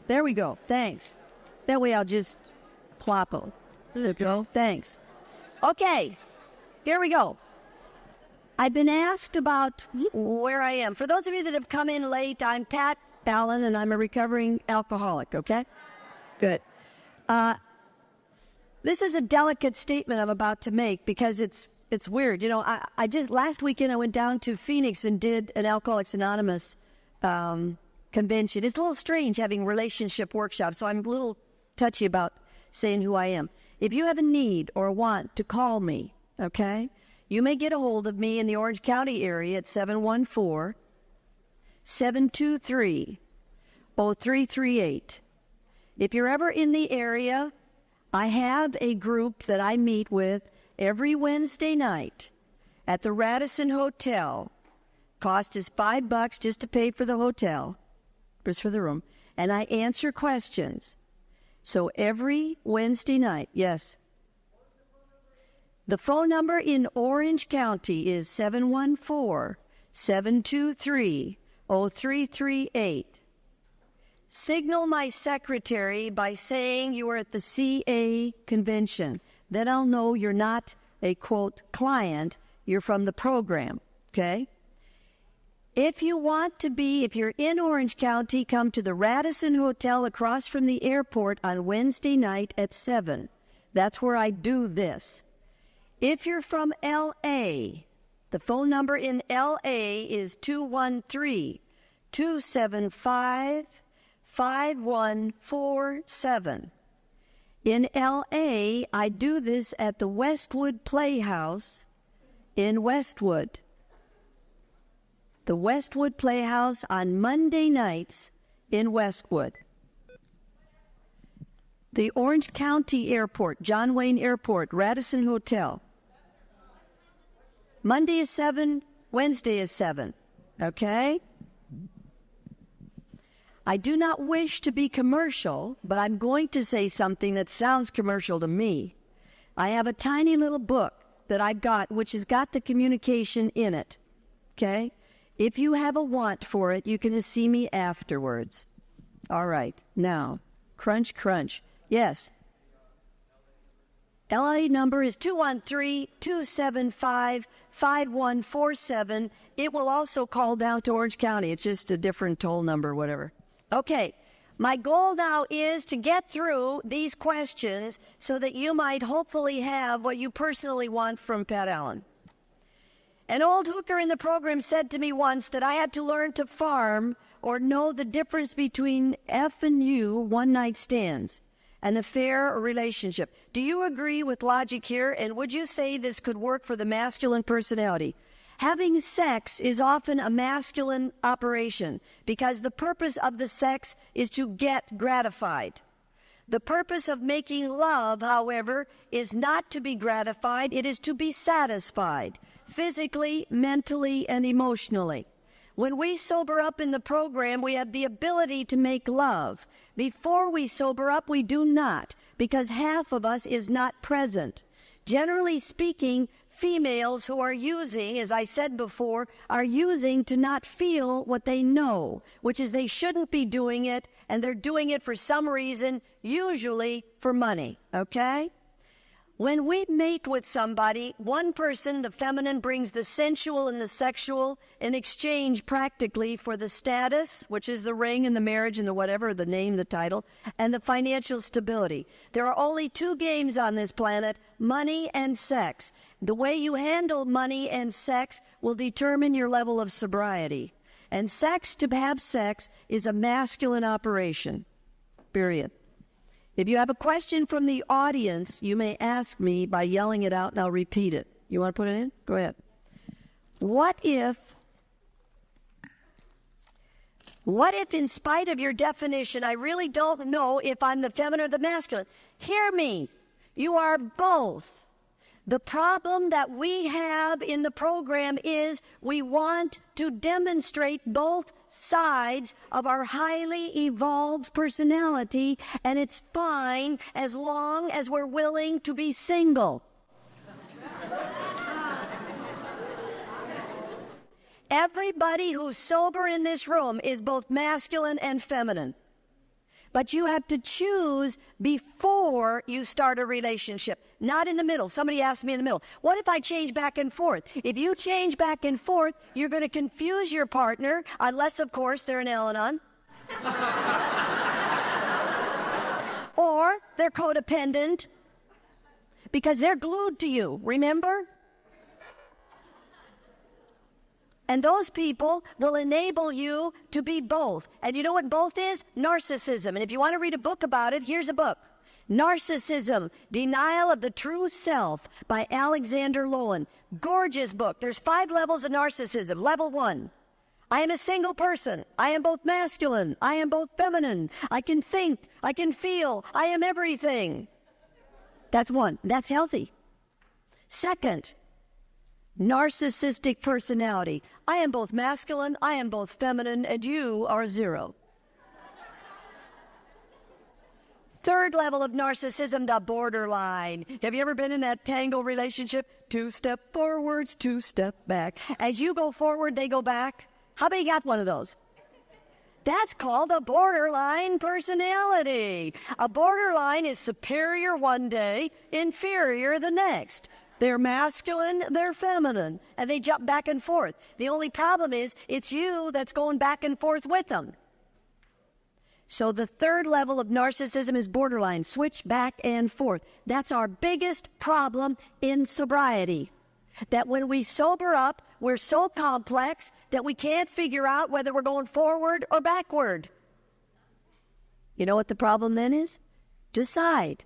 There we go. Thanks. That way I'll just plop them. There we go. Thanks. Okay. Here we go. I've been asked about where I am. For those of you that have come in late, I'm Pat Allen, and I'm a recovering alcoholic, okay? Good. This is a delicate statement I'm about to make because it's weird. You know, I just last weekend I went down to Phoenix and did an Alcoholics Anonymous convention. It's a little strange having relationship workshops, so I'm a little touchy about saying who I am. If you have a need or want to call me, okay, you may get a hold of me in the Orange County area at 714-723-0338. If you're ever in the area, I have a group that I meet with every Wednesday night at the Radisson Hotel. Cost is $5 just to pay for the hotel, just for the room, and I answer questions. So every Wednesday night, yes. The phone number in Orange County is 714-723-0338. Signal my secretary by saying you are at the CA convention. Then I'll know you're not a, quote, client. You're from the program, okay? If you're in Orange County, come to the Radisson Hotel across from the airport on Wednesday night at 7. That's where I do this. If you're from L.A., the phone number in L.A. is 213-275-5147. In L.A., I do this at the Westwood Playhouse in Westwood. The Westwood Playhouse on Monday nights in Westwood. The Orange County Airport, John Wayne Airport, Radisson Hotel. Monday is 7, Wednesday is 7, okay? I do not wish to be commercial, but I'm going to say something that sounds commercial to me. I have a tiny little book that I've got, which has got the communication in it, okay? If you have a want for it, you can see me afterwards. All right, now, crunch, crunch. Yes. LA number is 213-275-5147. It will also call down to Orange County. It's just a different toll number, whatever. Okay, my goal now is to get through these questions so that you might hopefully have what you personally want from Pat Allen. An old hooker in the program said to me once that I had to learn to farm or know the difference between F and U one-night stands, an affair or relationship. Do you agree with logic here? And would you say this could work for the masculine personality? Having sex is often a masculine operation because the purpose of the sex is to get gratified. The purpose of making love, however, is not to be gratified. It is to be satisfied, physically, mentally, and emotionally. When we sober up in the program, we have the ability to make love. Before we sober up, we do not, because half of us is not present. Generally speaking, females who are using, as I said before, are using to not feel what they know, which is they shouldn't be doing it, and they're doing it for some reason, usually for money, okay? When we mate with somebody, one person, the feminine, brings the sensual and the sexual in exchange practically for the status, which is the ring and the marriage and the whatever, the name, the title, and the financial stability. There are only two games on this planet, money and sex. The way you handle money and sex will determine your level of sobriety. And sex, to have sex, is a masculine operation, period. If you have a question from the audience, you may ask me by yelling it out, and I'll repeat it. You want to put it in? Go ahead. What if in spite of your definition, I really don't know if I'm the feminine or the masculine? Hear me. You are both. The problem that we have in the program is we want to demonstrate both sides of our highly evolved personality, and it's fine as long as we're willing to be single. Everybody who's sober in this room is both masculine and feminine. But you have to choose before you start a relationship, not in the middle. Somebody asked me in the middle, what if I change back and forth? If you change back and forth, you're going to confuse your partner, unless, of course, they're an Al-Anon. Or they're codependent, because they're glued to you, remember? And those people will enable you to be both. And you know what both is? Narcissism. And if you want to read a book about it, here's a book. Narcissism, Denial of the True Self by Alexander Lowen. Gorgeous book. There's 5 levels of narcissism. Level 1. I am a single person. I am both masculine. I am both feminine. I can think. I can feel. I am everything. That's 1. That's healthy. Second, narcissistic personality. I am both masculine, I am both feminine, and you are 0. Third level of narcissism, the borderline. Have you ever been in that tangle relationship? 2 step forwards, 2 step back. As you go forward, they go back. How many got one of those? That's called a borderline personality. A borderline is superior one day, inferior the next. They're masculine, they're feminine, and they jump back and forth. The only problem is it's you that's going back and forth with them. So the third level of narcissism is borderline, switch back and forth. That's our biggest problem in sobriety. That when we sober up, we're so complex that we can't figure out whether we're going forward or backward. You know what the problem then is? Decide.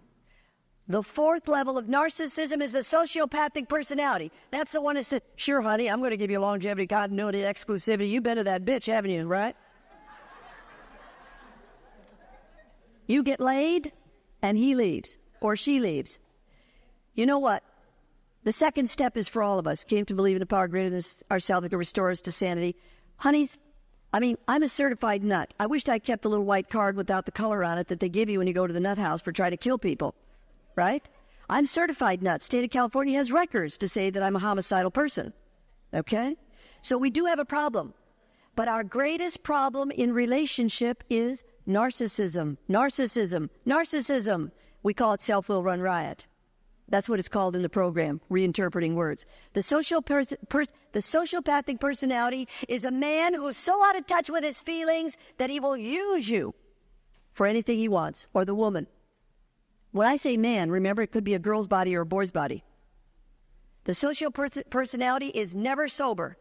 The fourth level of narcissism is the sociopathic personality. That's the one that said, sure, honey, I'm going to give you longevity, continuity, exclusivity. You've been to that bitch, haven't you, right? You get laid, and he leaves, or she leaves. You know what? The second step is for all of us. Came to believe in a power greater than ourselves that can restore us to sanity. Honeys, I'm a certified nut. I wished I kept the little white card without the color on it that they give you when you go to the nut house for trying to kill people. Right? I'm certified nut. State of California has records to say that I'm a homicidal person. Okay? So we do have a problem. But our greatest problem in relationship is narcissism. Narcissism. Narcissism. We call it self-will run riot. That's what it's called in the program, reinterpreting words. The sociopathic personality is a man who's so out of touch with his feelings that he will use you for anything he wants, or the woman. When I say man, remember, it could be a girl's body or a boy's body. The social personality is never sober.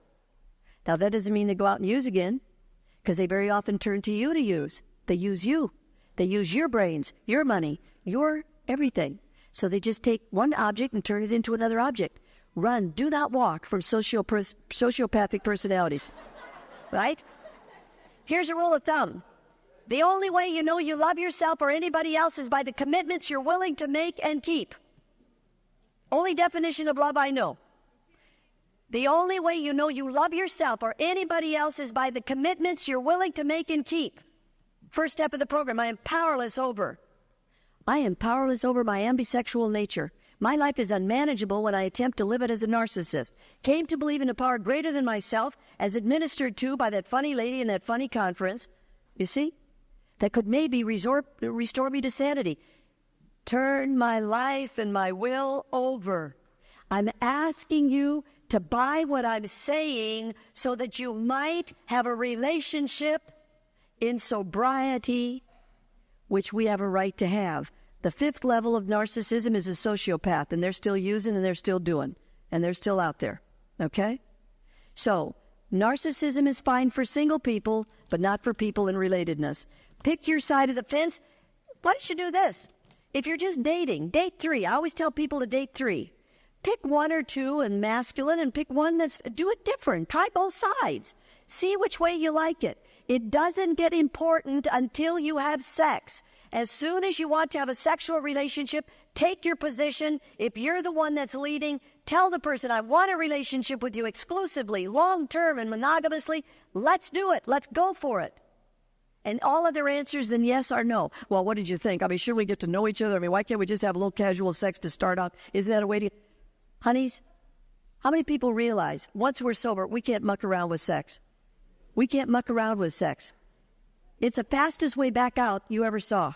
Now, that doesn't mean they go out and use again, because they very often turn to you to use. They use you. They use your brains, your money, your everything. So they just take one object and turn it into another object. Run, do not walk from sociopathic personalities. Right? Here's a rule of thumb. The only way you know you love yourself or anybody else is by the commitments you're willing to make and keep. Only definition of love I know. The only way you know you love yourself or anybody else is by the commitments you're willing to make and keep. First step of the program, I am powerless over. I am powerless over my ambisexual nature. My life is unmanageable when I attempt to live it as a narcissist. Came to believe in a power greater than myself, as administered to by that funny lady in that funny conference. You see? That could maybe restore me to sanity. Turn my life and my will over. I'm asking you to buy what I'm saying so that you might have a relationship in sobriety, which we have a right to have. The fifth level of narcissism is a sociopath, and they're still using and they're still doing, and they're still out there. Okay? So, narcissism is fine for single people, but not for people in relatedness. Pick your side of the fence. Why don't you do this? If you're just dating, date 3. I always tell people to date 3. Pick 1 or 2 and masculine, and pick one do it different. Try both sides. See which way you like it. It doesn't get important until you have sex. As soon as you want to have a sexual relationship, take your position. If you're the one that's leading, Tell the person, I want a relationship with you exclusively, long-term and monogamously. Let's do it. Let's go for it. And all of their answers then yes or no. Well, what did you think? I mean, shouldn't we get to know each other? I mean, why can't we just have a little casual sex to start off? Isn't that a way to... Honeys, how many people realize once we're sober, we can't muck around with sex? We can't muck around with sex. It's the fastest way back out you ever saw.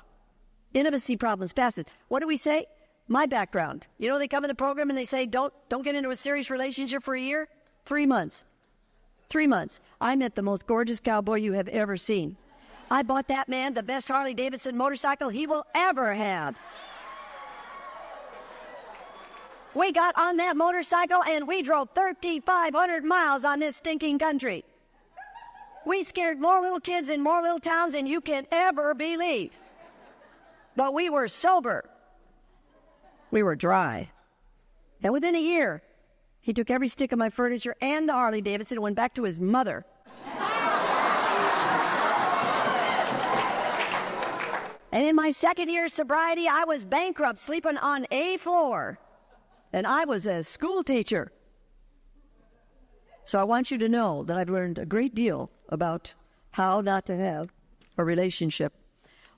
Intimacy problems, fastest. What do we say? My background. You know, they come in the program and they say, don't get into a serious relationship for a year? 3 months. 3 months. I met the most gorgeous cowboy you have ever seen. I bought that man the best Harley-Davidson motorcycle he will ever have. We got on that motorcycle and we drove 3,500 miles on this stinking country. We scared more little kids in more little towns than you can ever believe. But we were sober. We were dry. And within a year, he took every stick of my furniture and the Harley-Davidson and went back to his mother. And in my second year of sobriety, I was bankrupt, sleeping on a floor. And I was a school teacher. So I want you to know that I've learned a great deal about how not to have a relationship.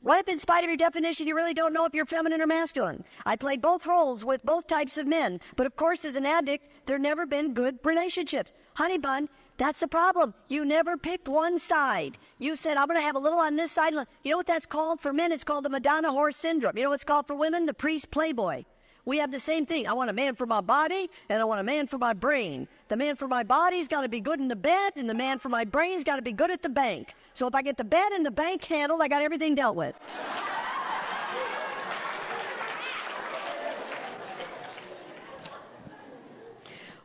What if in spite of your definition, you really don't know if you're feminine or masculine? I played both roles with both types of men. But of course, as an addict, there never been good relationships. Honey bun, that's the problem. You never picked one side. You said, I'm going to have a little on this side. You know what that's called? For men, it's called the Madonna Horse Syndrome. You know what's called for women? The priest playboy. We have the same thing. I want a man for my body, and I want a man for my brain. The man for my body's got to be good in the bed, and the man for my brain's got to be good at the bank. So if I get the bed and the bank handled, I got everything dealt with.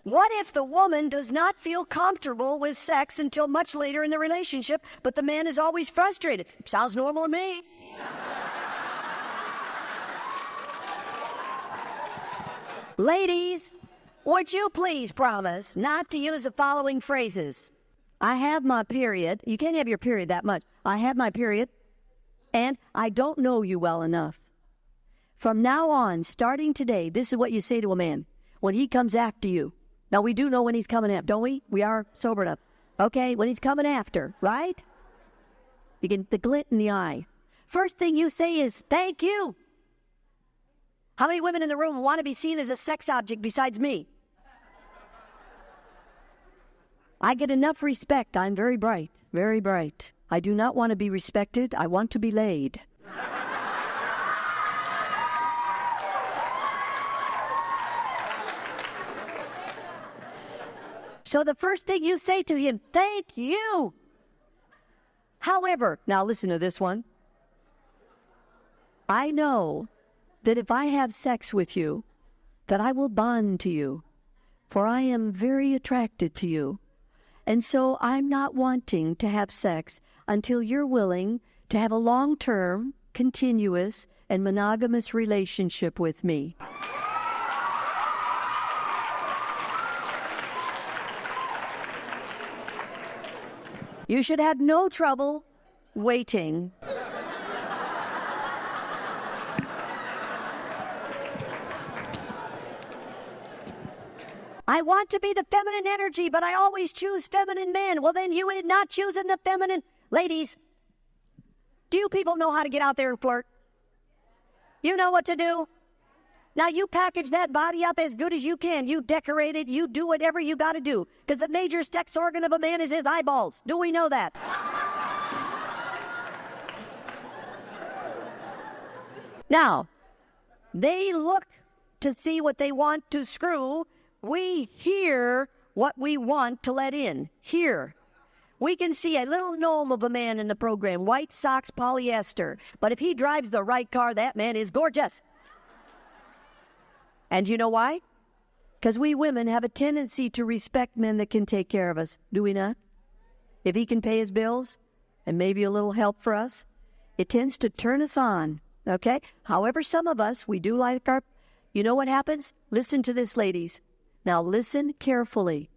What if the woman does not feel comfortable with sex until much later in the relationship, but the man is always frustrated? Sounds normal to me. Ladies, would you please promise not to use the following phrases? I have my period. You can't have your period that much. I have my period, and I don't know you well enough. From now on, starting today, this is what you say to a man when he comes after you. Now, we do know when he's coming after, don't we? We are sober enough. Okay, when he's coming after, right? You get the glint in the eye. First thing you say is, thank you. How many women in the room want to be seen as a sex object besides me? I get enough respect. I'm very bright, very bright. I do not want to be respected. I want to be laid. So the first thing you say to him, thank you. However, now listen to this one. I know that if I have sex with you, that I will bond to you, for I am very attracted to you. And so I'm not wanting to have sex until you're willing to have a long-term, continuous, and monogamous relationship with me. You should have no trouble waiting. I want to be the feminine energy, but I always choose feminine men. Well, then you ain't not choosing the feminine. Ladies, do you people know how to get out there and flirt? You know what to do? Now, you package that body up as good as you can. You decorate it. You do whatever you got to do. Because the major sex organ of a man is his eyeballs. Do we know that? Now, they look to see what they want to screw. We hear what we want to let in. Here. We can see a little gnome of a man in the program. White socks, polyester. But if he drives the right car, that man is gorgeous. And you know why? Because we women have a tendency to respect men that can take care of us. Do we not? If he can pay his bills and maybe a little help for us, it tends to turn us on. Okay? However, some of us, we do like our... You know what happens? Listen to this, ladies. Now listen carefully.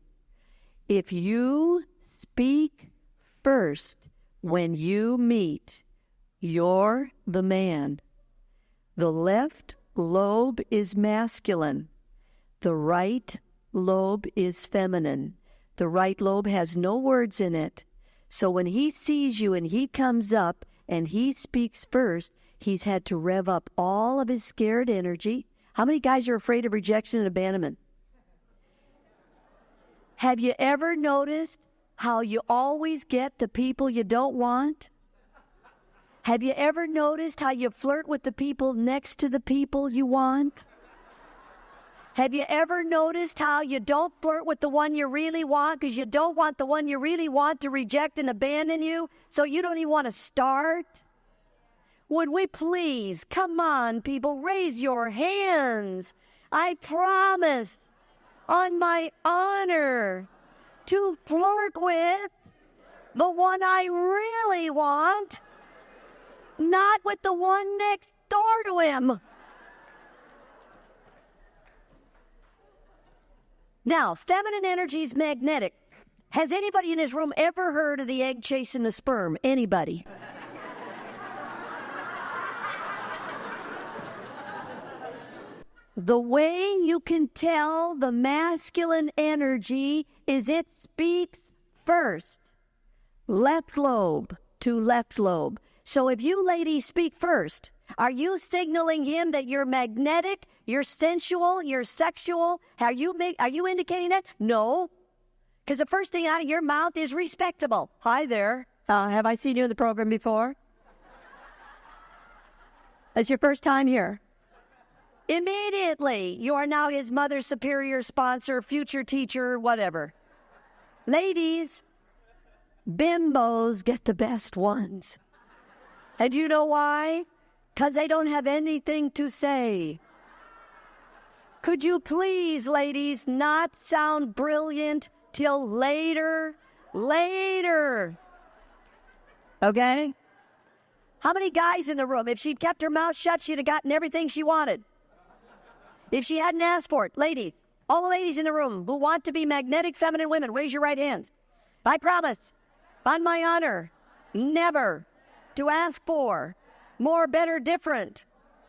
If you speak first when you meet, you're the man. The left lobe is masculine. The right lobe is feminine. The right lobe has no words in it. So when he sees you and he comes up and he speaks first, he's had to rev up all of his scared energy. How many guys are afraid of rejection and abandonment? Have you ever noticed how you always get the people you don't want? Have you ever noticed how you flirt with the people next to the people you want? Have you ever noticed how you don't flirt with the one you really want because you don't want the one you really want to reject and abandon you, so you don't even want to start? Would we please, come on, people, raise your hands. I promise, on my honor, to flirt with the one I really want, not with the one next door to him. Now, feminine energy is magnetic. Has anybody in this room ever heard of the egg chasing the sperm? Anybody? The way you can tell the masculine energy is it speaks first. Left lobe to left lobe. So if you ladies speak first, are you signaling him that you're magnetic, you're sensual, you're sexual? Are you indicating that? No. Because the first thing out of your mouth is respectable. Hi there. Have I seen you in the program before? That's your first time here. Immediately, you are now his mother, superior, sponsor, future teacher, whatever. Ladies, bimbos get the best ones. And you know why? Because they don't have anything to say. Could you please, ladies, not sound brilliant till later? Later. Okay? How many guys in the room, if she'd kept her mouth shut, she'd have gotten everything she wanted? If she hadn't asked for it, ladies, all the ladies in the room who want to be magnetic feminine women, raise your right hands. I promise, on my honor, never to ask for more, better, different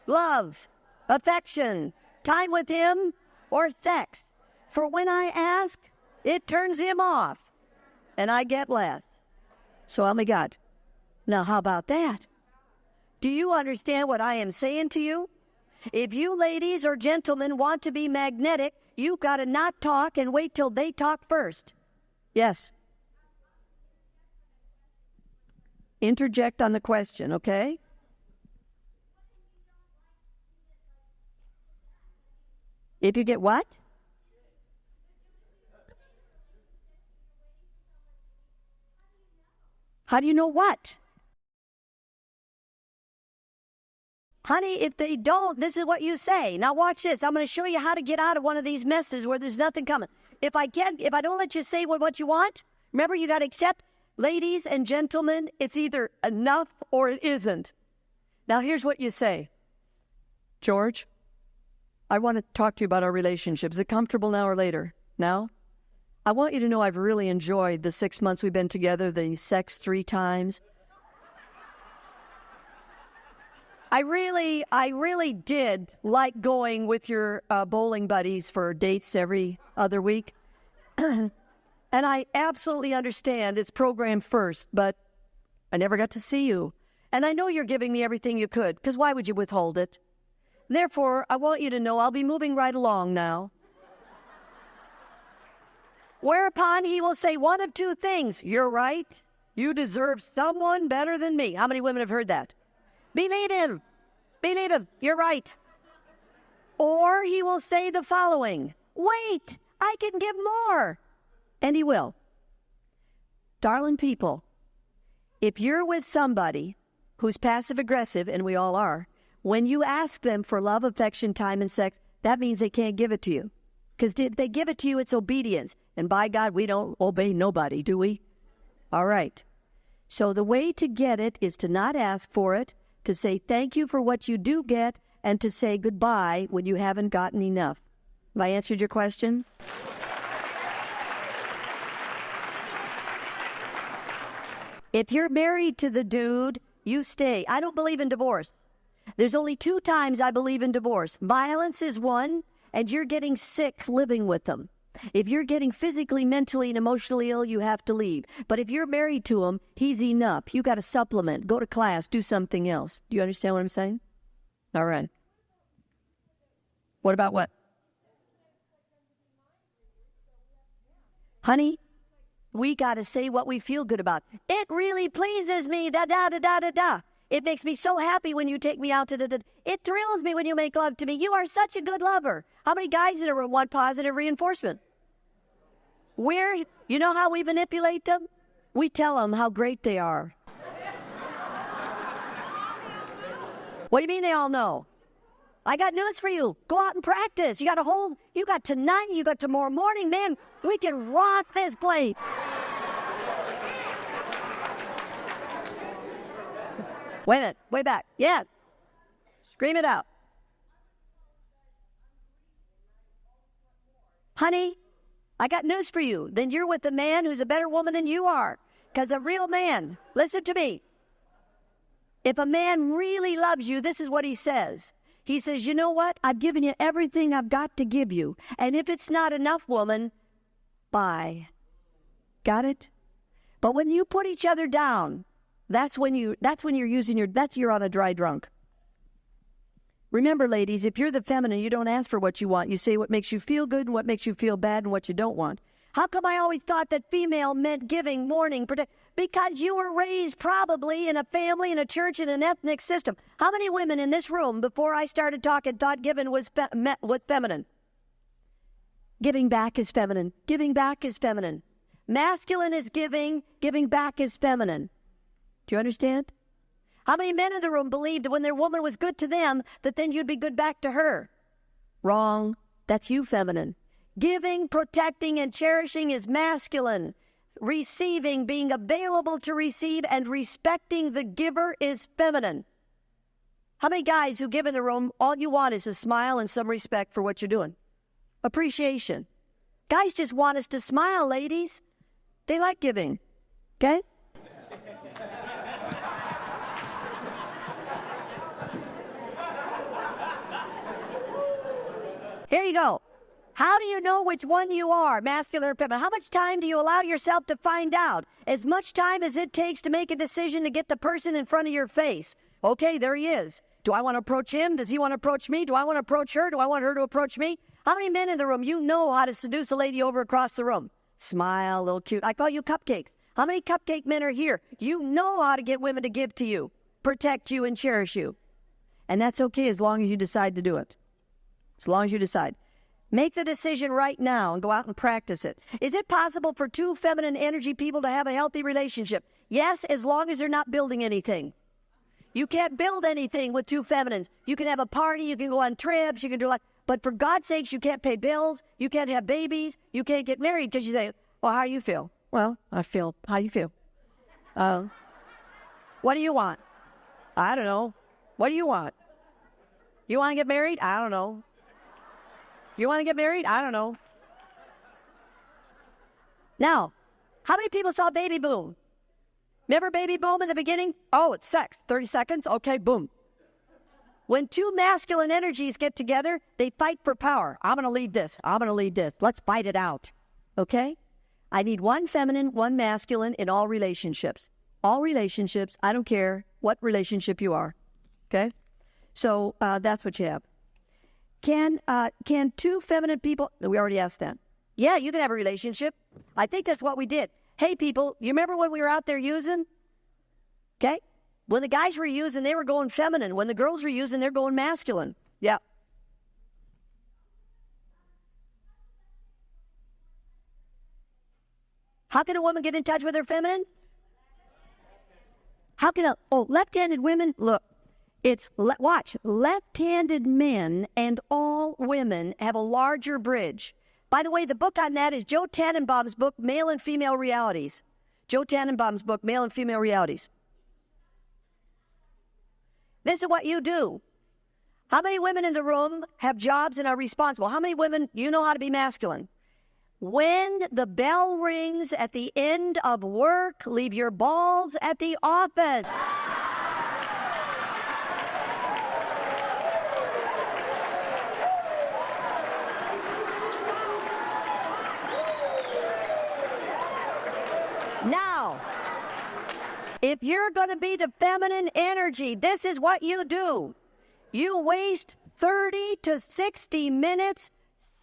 love, affection, time with him, or sex. For when I ask, it turns him off, and I get less. So help me God. Now, how about that? Do you understand what I am saying to you? If you ladies or gentlemen want to be magnetic, you've got to not talk and wait till they talk first. Yes. Interject on the question, okay? If you get what? How do you know what? Honey, if they don't, this is what you say. Now watch this. I'm going to show you how to get out of one of these messes where there's nothing coming. If I don't let you say what you want, remember you got to accept, ladies and gentlemen, it's either enough or it isn't. Now here's what you say. George, I want to talk to you about our relationship. Is it comfortable now or later? Now? I want you to know I've really enjoyed the 6 months we've been together, the sex 3 times. I really did like going with your bowling buddies for dates every other week. And I absolutely understand it's programmed first, but I never got to see you. And I know you're giving me everything you could, because why would you withhold it? Therefore, I want you to know I'll be moving right along now. Whereupon he will say one of 2 things. You're right. You deserve someone better than me. How many women have heard that? Believe him. Believe him. You're right. Or he will say the following. Wait, I can give more. And he will. Darling people, if you're with somebody who's passive-aggressive, and we all are, when you ask them for love, affection, time, and sex, that means they can't give it to you. Because if they give it to you, it's obedience. And by God, we don't obey nobody, do we? All right. So the way to get it is to not ask for it, to say thank you for what you do get, and to say goodbye when you haven't gotten enough. Have I answered your question? If you're married to the dude, you stay. I don't believe in divorce. There's only 2 times I believe in divorce. Violence is one, and you're getting sick living with them. If you're getting physically, mentally, and emotionally ill, you have to leave. But if you're married to him, he's enough. You got to supplement, go to class, do something else. Do you understand what I'm saying? All right. What about what? Honey, we got to say what we feel good about. It really pleases me, da-da-da-da-da-da. It makes me so happy when you take me out to the... It thrills me when you make love to me. You are such a good lover. How many guys in a room want positive reinforcement? You know how we manipulate them? We tell them how great they are. What do you mean they all know? I got news for you. Go out and practice. You got tonight, you got tomorrow morning. Man, we can rock this place. Wait a minute, way back. Yes. Scream it out. Honey, I got news for you. Then you're with a man who's a better woman than you are. Because a real man, listen to me. If a man really loves you, this is what he says. He says, you know what? I've given you everything I've got to give you. And if it's not enough, woman, bye. Got it? But when you put each other down, that's when you're on a dry drunk. Remember, ladies, if you're the feminine, you don't ask for what you want. You say what makes you feel good and what makes you feel bad and what you don't want. How come I always thought that female meant giving, mourning, protect? Because you were raised probably in a family, in a church, in an ethnic system. How many women in this room, before I started talking, thought giving was feminine? Giving back is feminine. Giving back is feminine. Masculine is giving. Giving back is feminine. Do you understand? How many men in the room believed that when their woman was good to them, that then you'd be good back to her? Wrong. That's you, feminine. Giving, protecting, and cherishing is masculine. Receiving, being available to receive, and respecting the giver is feminine. How many guys who give in the room, all you want is a smile and some respect for what you're doing? Appreciation. Guys just want us to smile, ladies. They like giving. Okay? Here you go. How do you know which one you are, masculine or feminine? How much time do you allow yourself to find out? As much time as it takes to make a decision to get the person in front of your face. Okay, there he is. Do I want to approach him? Does he want to approach me? Do I want to approach her? Do I want her to approach me? How many men in the room, you know how to seduce a lady over across the room? Smile, a little cute. I call you cupcakes. How many cupcake men are here? You know how to get women to give to you, protect you, and cherish you. And that's okay as long as you decide to do it. As long as you decide. Make the decision right now and go out and practice it. Is it possible for two feminine energy people to have a healthy relationship? Yes, as long as they're not building anything. You can't build anything with two feminines. You can have a party, you can go on trips, you can do like, but for God's sakes, you can't pay bills, you can't have babies, you can't get married because you say, well, how do you feel? Well, I feel, how do you feel? What do you want? I don't know. What do you want? You want to get married? I don't know. You want to get married? I don't know. Now, how many people saw Baby Boom? Remember Baby Boom in the beginning? Oh, it's sex. 30 seconds? Okay, boom. When two masculine energies get together, they fight for power. I'm going to lead this. I'm going to lead this. Let's fight it out. Okay? I need one feminine, one masculine in all relationships. All relationships. I don't care what relationship you are. Okay? So that's what you have. Can two feminine people... We already asked that. Yeah, you can have a relationship. I think that's what we did. Hey, people, you remember when we were out there using? Okay? When the guys were using, they were going feminine. When the girls were using, they're going masculine. Yeah. How can a woman get in touch with her feminine? How can left-handed women... Look. Watch, left-handed men and all women have a larger bridge. By the way, the book on that is Joe Tannenbaum's book, Male and Female Realities. Joe Tannenbaum's book, Male and Female Realities. This is what you do. How many women in the room have jobs and are responsible? How many women, you know how to be masculine? When the bell rings at the end of work, leave your balls at the office. Now, if you're going to be the feminine energy, this is what you do. You waste 30 to 60 minutes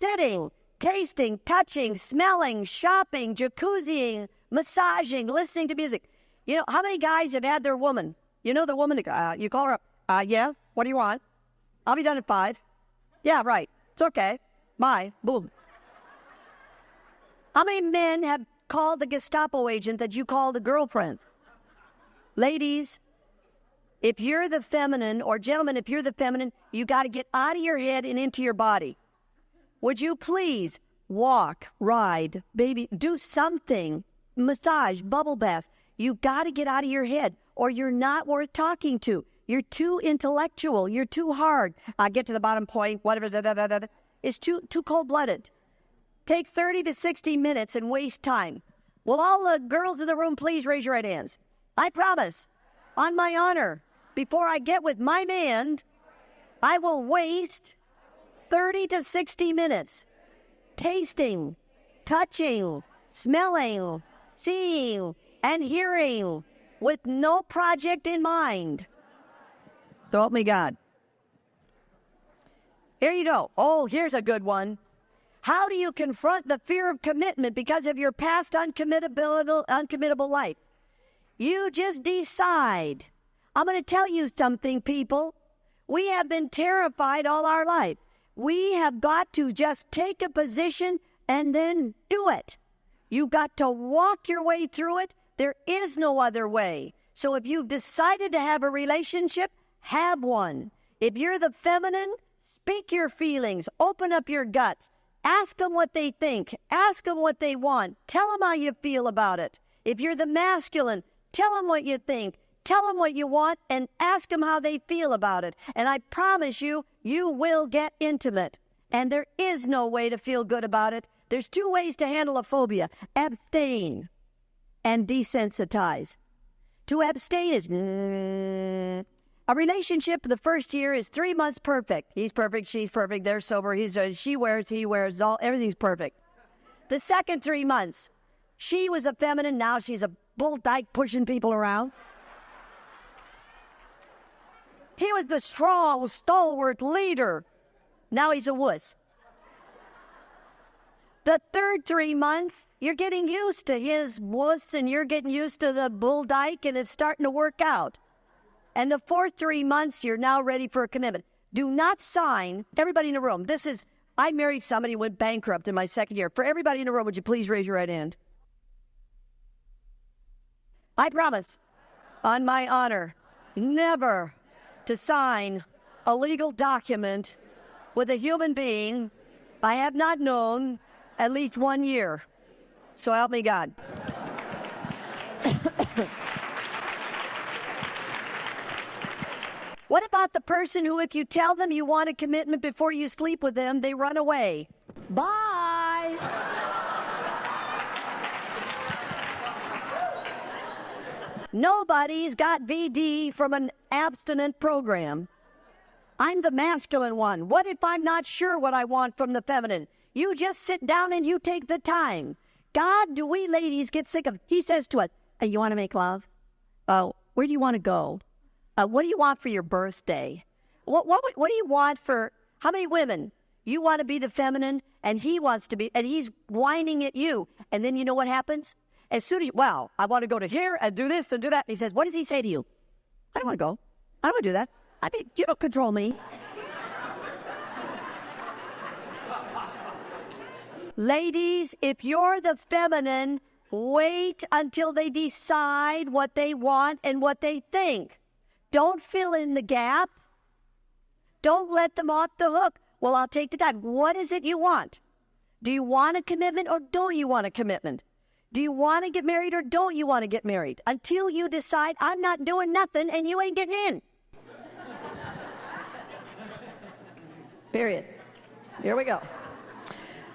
sitting, tasting, touching, smelling, shopping, jacuzziing, massaging, listening to music. You know, how many guys have had their woman? You know the woman, you call her up. Yeah, what do you want? I'll be done at 5. Yeah, right. It's okay. Bye. Boom. How many men have called the Gestapo agent that you called a girlfriend? Ladies, if you're the feminine, or gentlemen, if you're the feminine, you got to get out of your head and into your body. Would you please walk, ride, baby, do something, massage, bubble bath. You got to get out of your head, or you're not worth talking to. You're too intellectual. You're too hard. Get to the bottom point, whatever. It's too cold-blooded. Take 30 to 60 minutes and waste time. Will all the girls in the room please raise your right hands? I promise, on my honor, before I get with my man, I will waste 30 to 60 minutes tasting, touching, smelling, seeing, and hearing with no project in mind. So help me God. Here you go. Oh, here's a good one. How do you confront the fear of commitment because of your past uncommittable life? You just decide. I'm going to tell you something, people. We have been terrified all our life. We have got to just take a position and then do it. You've got to walk your way through it. There is no other way. So if you've decided to have a relationship, have one. If you're the feminine, speak your feelings. Open up your guts. Ask them what they think. Ask them what they want. Tell them how you feel about it. If you're the masculine, tell them what you think. Tell them what you want and ask them how they feel about it. And I promise you, you will get intimate. And there is no way to feel good about it. There's 2 ways to handle a phobia. Abstain and desensitize. To abstain is... A relationship the first year is 3 months perfect. He's perfect, she's perfect, they're sober, she wears, he wears, everything's perfect. The second 3 months, she was a feminine, now she's a bull dyke pushing people around. He was the strong, stalwart leader. Now he's a wuss. The third 3 months, you're getting used to his wuss and you're getting used to the bull dyke and it's starting to work out. And the fourth 3 months, you're now ready for a commitment. Do not sign, everybody in the room, I married somebody who went bankrupt in my second year. For everybody in the room, would you please raise your right hand? I promise, on my honor, never to sign a legal document with a human being I have not known at least 1 year. So help me God. What about the person who, if you tell them you want a commitment before you sleep with them, they run away? Bye. Nobody's got VD from an abstinent program. I'm the masculine one. What if I'm not sure what I want from the feminine? You just sit down and you take the time. God, do we ladies get sick of... He says to us, hey, you want to make love? Where do you want to go? What do you want for your birthday? What do you want for... How many women? You want to be the feminine, and he wants to be... And he's whining at you. And then you know what happens? As soon as I want to go to here and do this and do that. And he says, what does he say to you? I don't want to go. I don't want to do that. I mean, you don't control me. Ladies, if you're the feminine, wait until they decide what they want and what they think. Don't fill in the gap. Don't let them off the hook. Well, I'll take the time. What is it you want? Do you want a commitment or don't you want a commitment? Do you want to get married or don't you want to get married? Until you decide, I'm not doing nothing and you ain't getting in. Period. Here we go.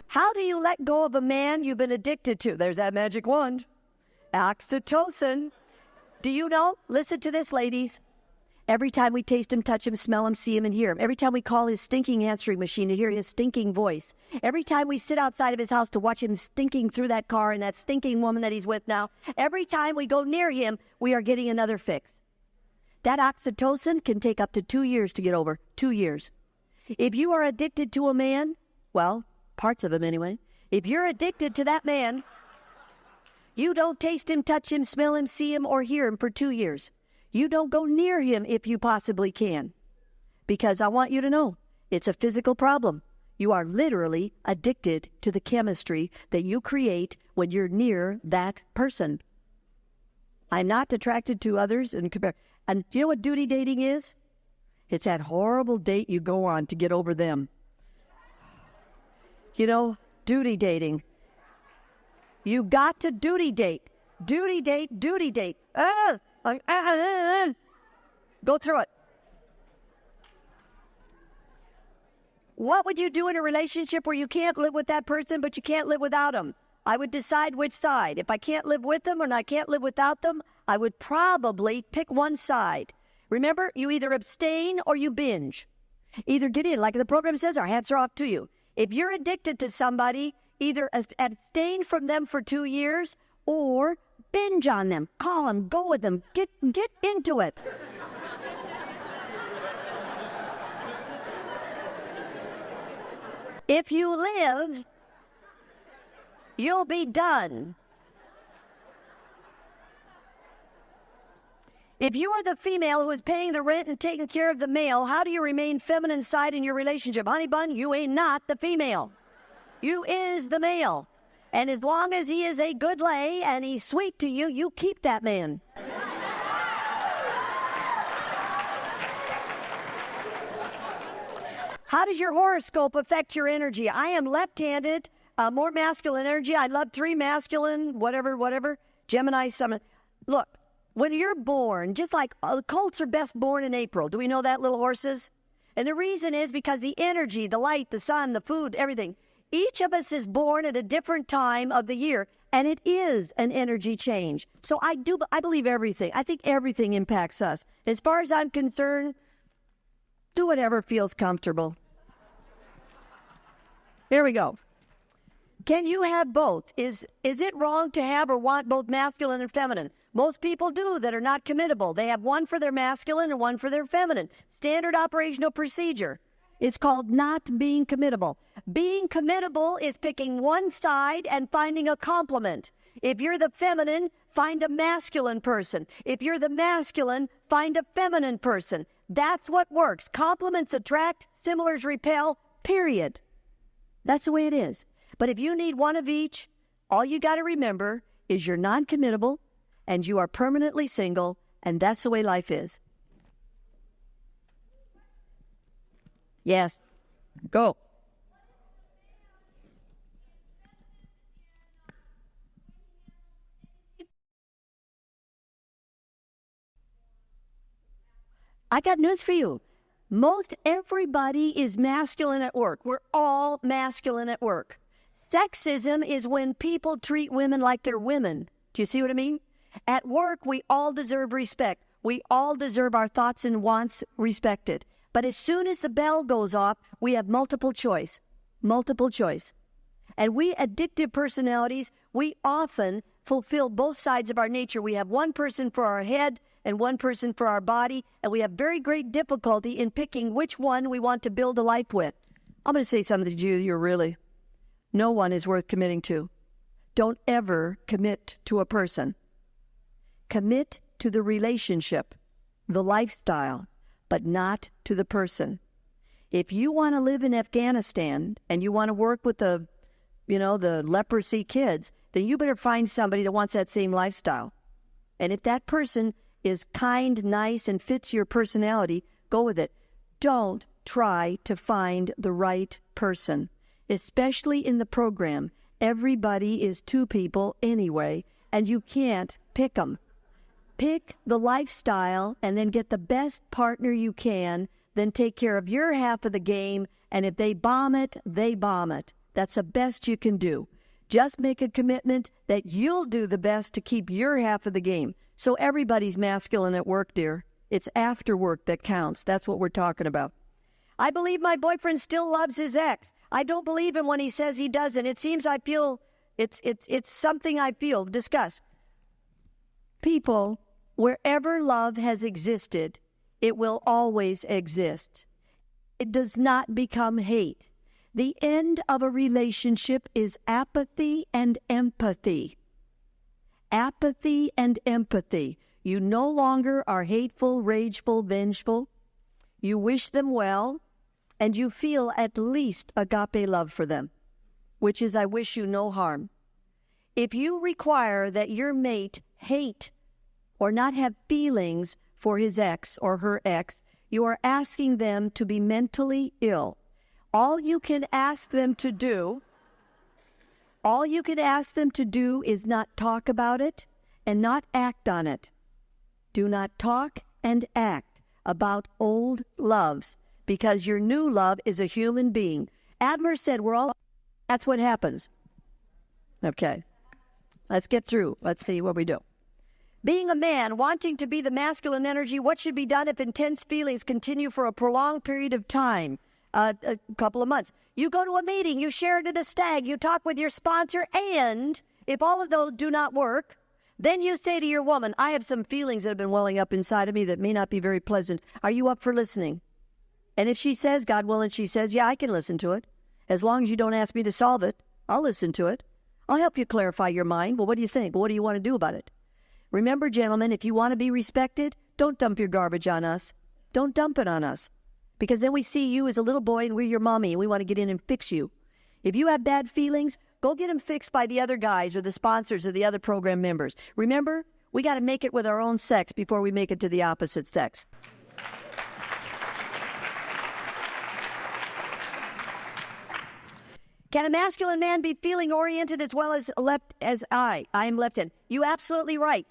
How do you let go of a man you've been addicted to? There's that magic wand. Oxytocin. Do you know? Listen to this, ladies. Every time we taste him, touch him, smell him, see him, and hear him. Every time we call his stinking answering machine to hear his stinking voice. Every time we sit outside of his house to watch him stinking through that car and that stinking woman that he's with now. Every time we go near him, we are getting another fix. That oxytocin can take up to 2 years to get over. 2 years. If you are addicted to a man, well, parts of him anyway. If you're addicted to that man, you don't taste him, touch him, smell him, see him, or hear him for 2 years. You don't go near him if you possibly can. Because I want you to know, it's a physical problem. You are literally addicted to the chemistry that you create when you're near that person. I'm not attracted to others and compare. And you know what duty dating is? It's that horrible date you go on to get over them. You know, duty dating. You got to duty date. Duty date, duty date. Go through it. What would you do in a relationship where you can't live with that person, but you can't live without them? I would decide which side. If I can't live with them and I can't live without them, I would probably pick one side. Remember, you either abstain or you binge. Either get in, like the program says, our hats are off to you. If you're addicted to somebody, either abstain from them for 2 years or binge on them. Call them, go with them, get into it. If you live, you'll be done. If you are the female who is paying the rent and taking care of the male, how do you remain feminine side in your relationship? Honey bun, you ain't not the female. You is the male. And as long as he is a good lay and he's sweet to you, you keep that man. How does your horoscope affect your energy? I am left-handed, more masculine energy. I love 3 masculine, whatever. Gemini, Summit. Look, when you're born, just like colts are best born in April. Do we know that, little horses? And the reason is because the energy, the light, the sun, the food, everything. Each of us is born at a different time of the year, and it is an energy change. So I believe everything. I think everything impacts us. As far as I'm concerned, do whatever feels comfortable. Here we go. Can you have both? Is it wrong to have or want both masculine and feminine? Most people do that are not committable. They have one for their masculine and one for their feminine. Standard operational procedure. It's called not being committable. Being committable is picking one side and finding a complement. If you're the feminine, find a masculine person. If you're the masculine, find a feminine person. That's what works. Complements attract, similars repel, period. That's the way it is. But if you need one of each, all you got to remember is you're non-committable and you are permanently single, and that's the way life is. Yes. Go. I got news for you. Most everybody is masculine at work. We're all masculine at work. Sexism is when people treat women like they're women. Do you see what I mean? At work, we all deserve respect. We all deserve our thoughts and wants respected. But as soon as the bell goes off, we have multiple choice. Multiple choice. And we addictive personalities, we often fulfill both sides of our nature. We have one person for our head and one person for our body, and we have very great difficulty in picking which one we want to build a life with. I'm going to say something to you, no one is worth committing to. Don't ever commit to a person. Commit to the relationship, the lifestyle, but not to the person. If you want to live in Afghanistan and you want to work with the leprosy kids, then you better find somebody that wants that same lifestyle. And if that person is kind, nice, and fits your personality, go with it. Don't try to find the right person, especially in the program. Everybody is 2 people anyway, and you can't pick them. Pick the lifestyle and then get the best partner you can, then take care of your half of the game, and if they bomb it, they bomb it. That's the best you can do. Just make a commitment that you'll do the best to keep your half of the game. So everybody's masculine at work, dear. It's after work that counts. That's what we're talking about. I believe my boyfriend still loves his ex. I don't believe him when he says he doesn't. It seems I feel it's something I feel. Discuss. People, wherever love has existed, it will always exist. It does not become hate. The end of a relationship is apathy and empathy. Apathy and empathy. You no longer are hateful, rageful, vengeful. You wish them well, and you feel at least agape love for them, which is I wish you no harm. If you require that your mate hate or not have feelings for his ex or her ex, you are asking them to be mentally ill. All you can ask them to do is not talk about it and not act on it. Do not talk and act about old loves, because your new love is a human being. Adler said that's what happens. Okay, let's get through. Let's see what we do. Being a man, wanting to be the masculine energy, what should be done if intense feelings continue for a prolonged period of time? A couple of months. You go to a meeting, you share it at a stag, you talk with your sponsor, and if all of those do not work, then you say to your woman, I have some feelings that have been welling up inside of me that may not be very pleasant. Are you up for listening? And if she says, God willing, she says, yeah, I can listen to it. As long as you don't ask me to solve it, I'll listen to it. I'll help you clarify your mind. Well, what do you think? Well, what do you want to do about it? Remember, gentlemen, if you want to be respected, don't dump your garbage on us. Don't dump it on us. Because then we see you as a little boy and we're your mommy and we want to get in and fix you. If you have bad feelings, go get them fixed by the other guys or the sponsors or the other program members. Remember, we got to make it with our own sex before we make it to the opposite sex. Can a masculine man be feeling oriented as well as I am left-handed? You absolutely right.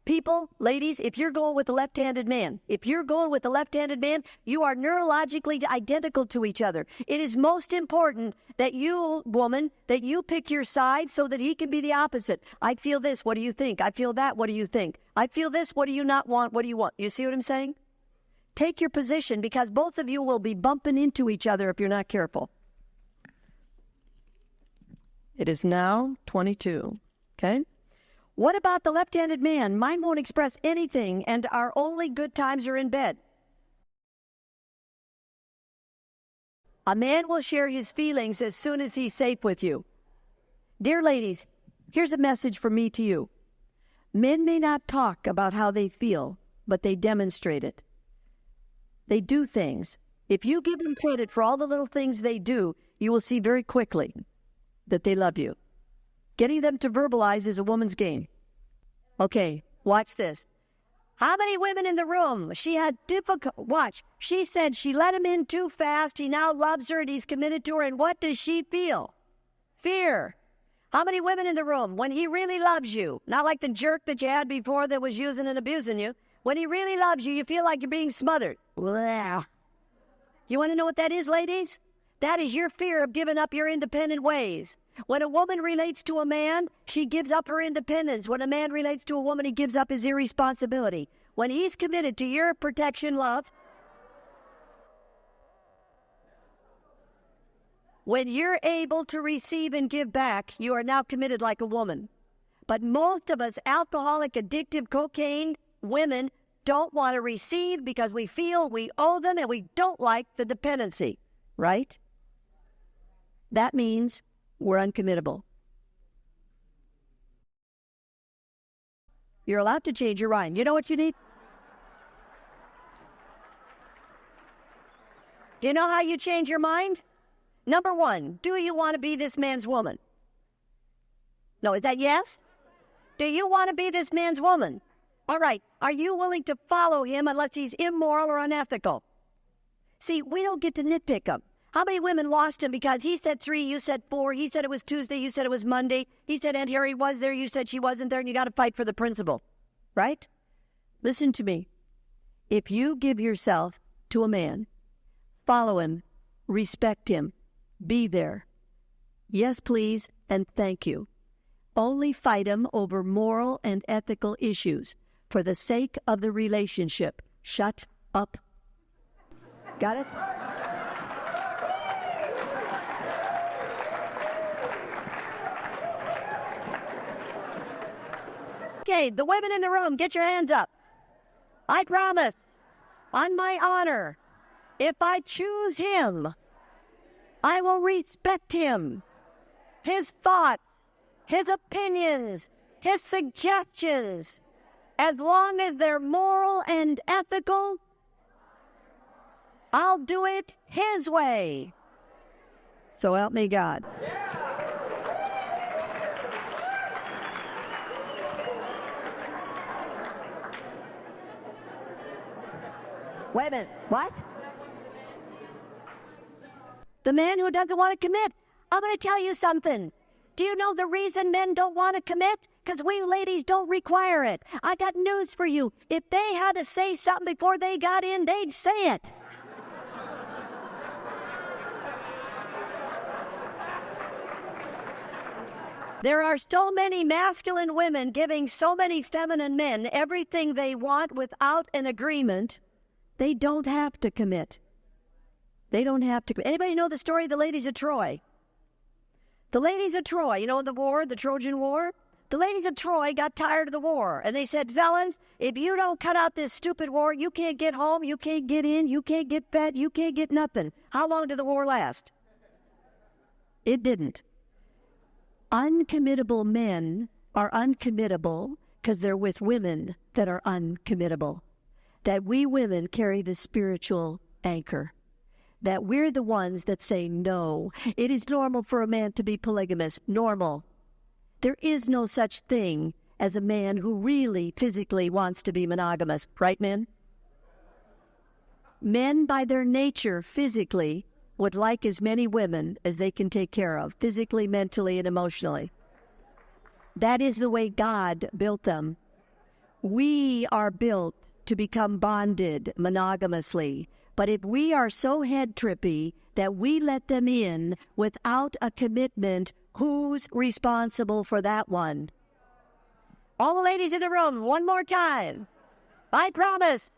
People, ladies, if you're going with a left-handed man, you are neurologically identical to each other. It is most important that you, woman, that you pick your side so that he can be the opposite. I feel this, what do you think? I feel that, what do you think? I feel this, what do you not want? What do you want? You see what I'm saying? Take your position, because both of you will be bumping into each other if you're not careful. It is now 22, okay? What about the left-handed man? Mine won't express anything, and our only good times are in bed. A man will share his feelings as soon as he's safe with you. Dear ladies, here's a message from me to you. Men may not talk about how they feel, but they demonstrate it. They do things. If you give them credit for all the little things they do, you will see very quickly that they love you. Getting them to verbalize is a woman's game. Okay, watch this. How many women in the room? She had watch. She said she let him in too fast. He now loves her and he's committed to her. And what does she feel? Fear. How many women in the room? When he really loves you, not like the jerk that you had before that was using and abusing you. When he really loves you, you feel like you're being smothered. Blah. You want to know what that is, ladies? That is your fear of giving up your independent ways. When a woman relates to a man, she gives up her independence. When a man relates to a woman, he gives up his irresponsibility. When he's committed to your protection, love, when you're able to receive and give back, you are now committed like a woman. But most of us alcoholic, addictive, cocaine women don't want to receive because we feel we owe them and we don't like the dependency, right? That means we're uncommittable. You're allowed to change your mind. You know what you need? Do you know how you change your mind? Number one, do you want to be this man's woman? No, is that yes? Do you want to be this man's woman? All right, are you willing to follow him unless he's immoral or unethical? See, we don't get to nitpick him. How many women lost him because he said 3, you said 4, he said it was Tuesday, you said it was Monday, he said Aunt Harry was there, you said she wasn't there, and you got to fight for the principle, right? Listen to me. If you give yourself to a man, follow him, respect him, be there. Yes, please, and thank you. Only fight him over moral and ethical issues for the sake of the relationship, Shut up. Got it? Okay, the women in the room, get your hands up. I promise, on my honor, if I choose him, I will respect him, his thoughts, his opinions, his suggestions, as long as they're moral and ethical. I'll do it his way. So help me God. Wait a minute. What? The man who doesn't want to commit. I'm going to tell you something. Do you know the reason men don't want to commit? Because we ladies don't require it. I got news for you. If they had to say something before they got in, they'd say it. There are so many masculine women giving so many feminine men everything they want without an agreement. They don't have to commit. They don't have to. Anybody know the story of the ladies of Troy? The ladies of Troy, you know the war, the Trojan War? The ladies of Troy got tired of the war, and they said, fellas, if you don't cut out this stupid war, you can't get home, you can't get in, you can't get fed, you can't get nothing. How long did the war last? It didn't. Uncommittable men are uncommittable because they're with women that are uncommittable. That we women carry the spiritual anchor. That we're the ones that say no. It is normal for a man to be polygamous. Normal. There is no such thing as a man who really physically wants to be monogamous. Right, men? Men, by their nature, physically, would like as many women as they can take care of, physically, mentally, and emotionally. That is the way God built them. We are built to become bonded monogamously. But if we are so head-trippy that we let them in without a commitment, who's responsible for that one? All the ladies in the room, one more time. I promise,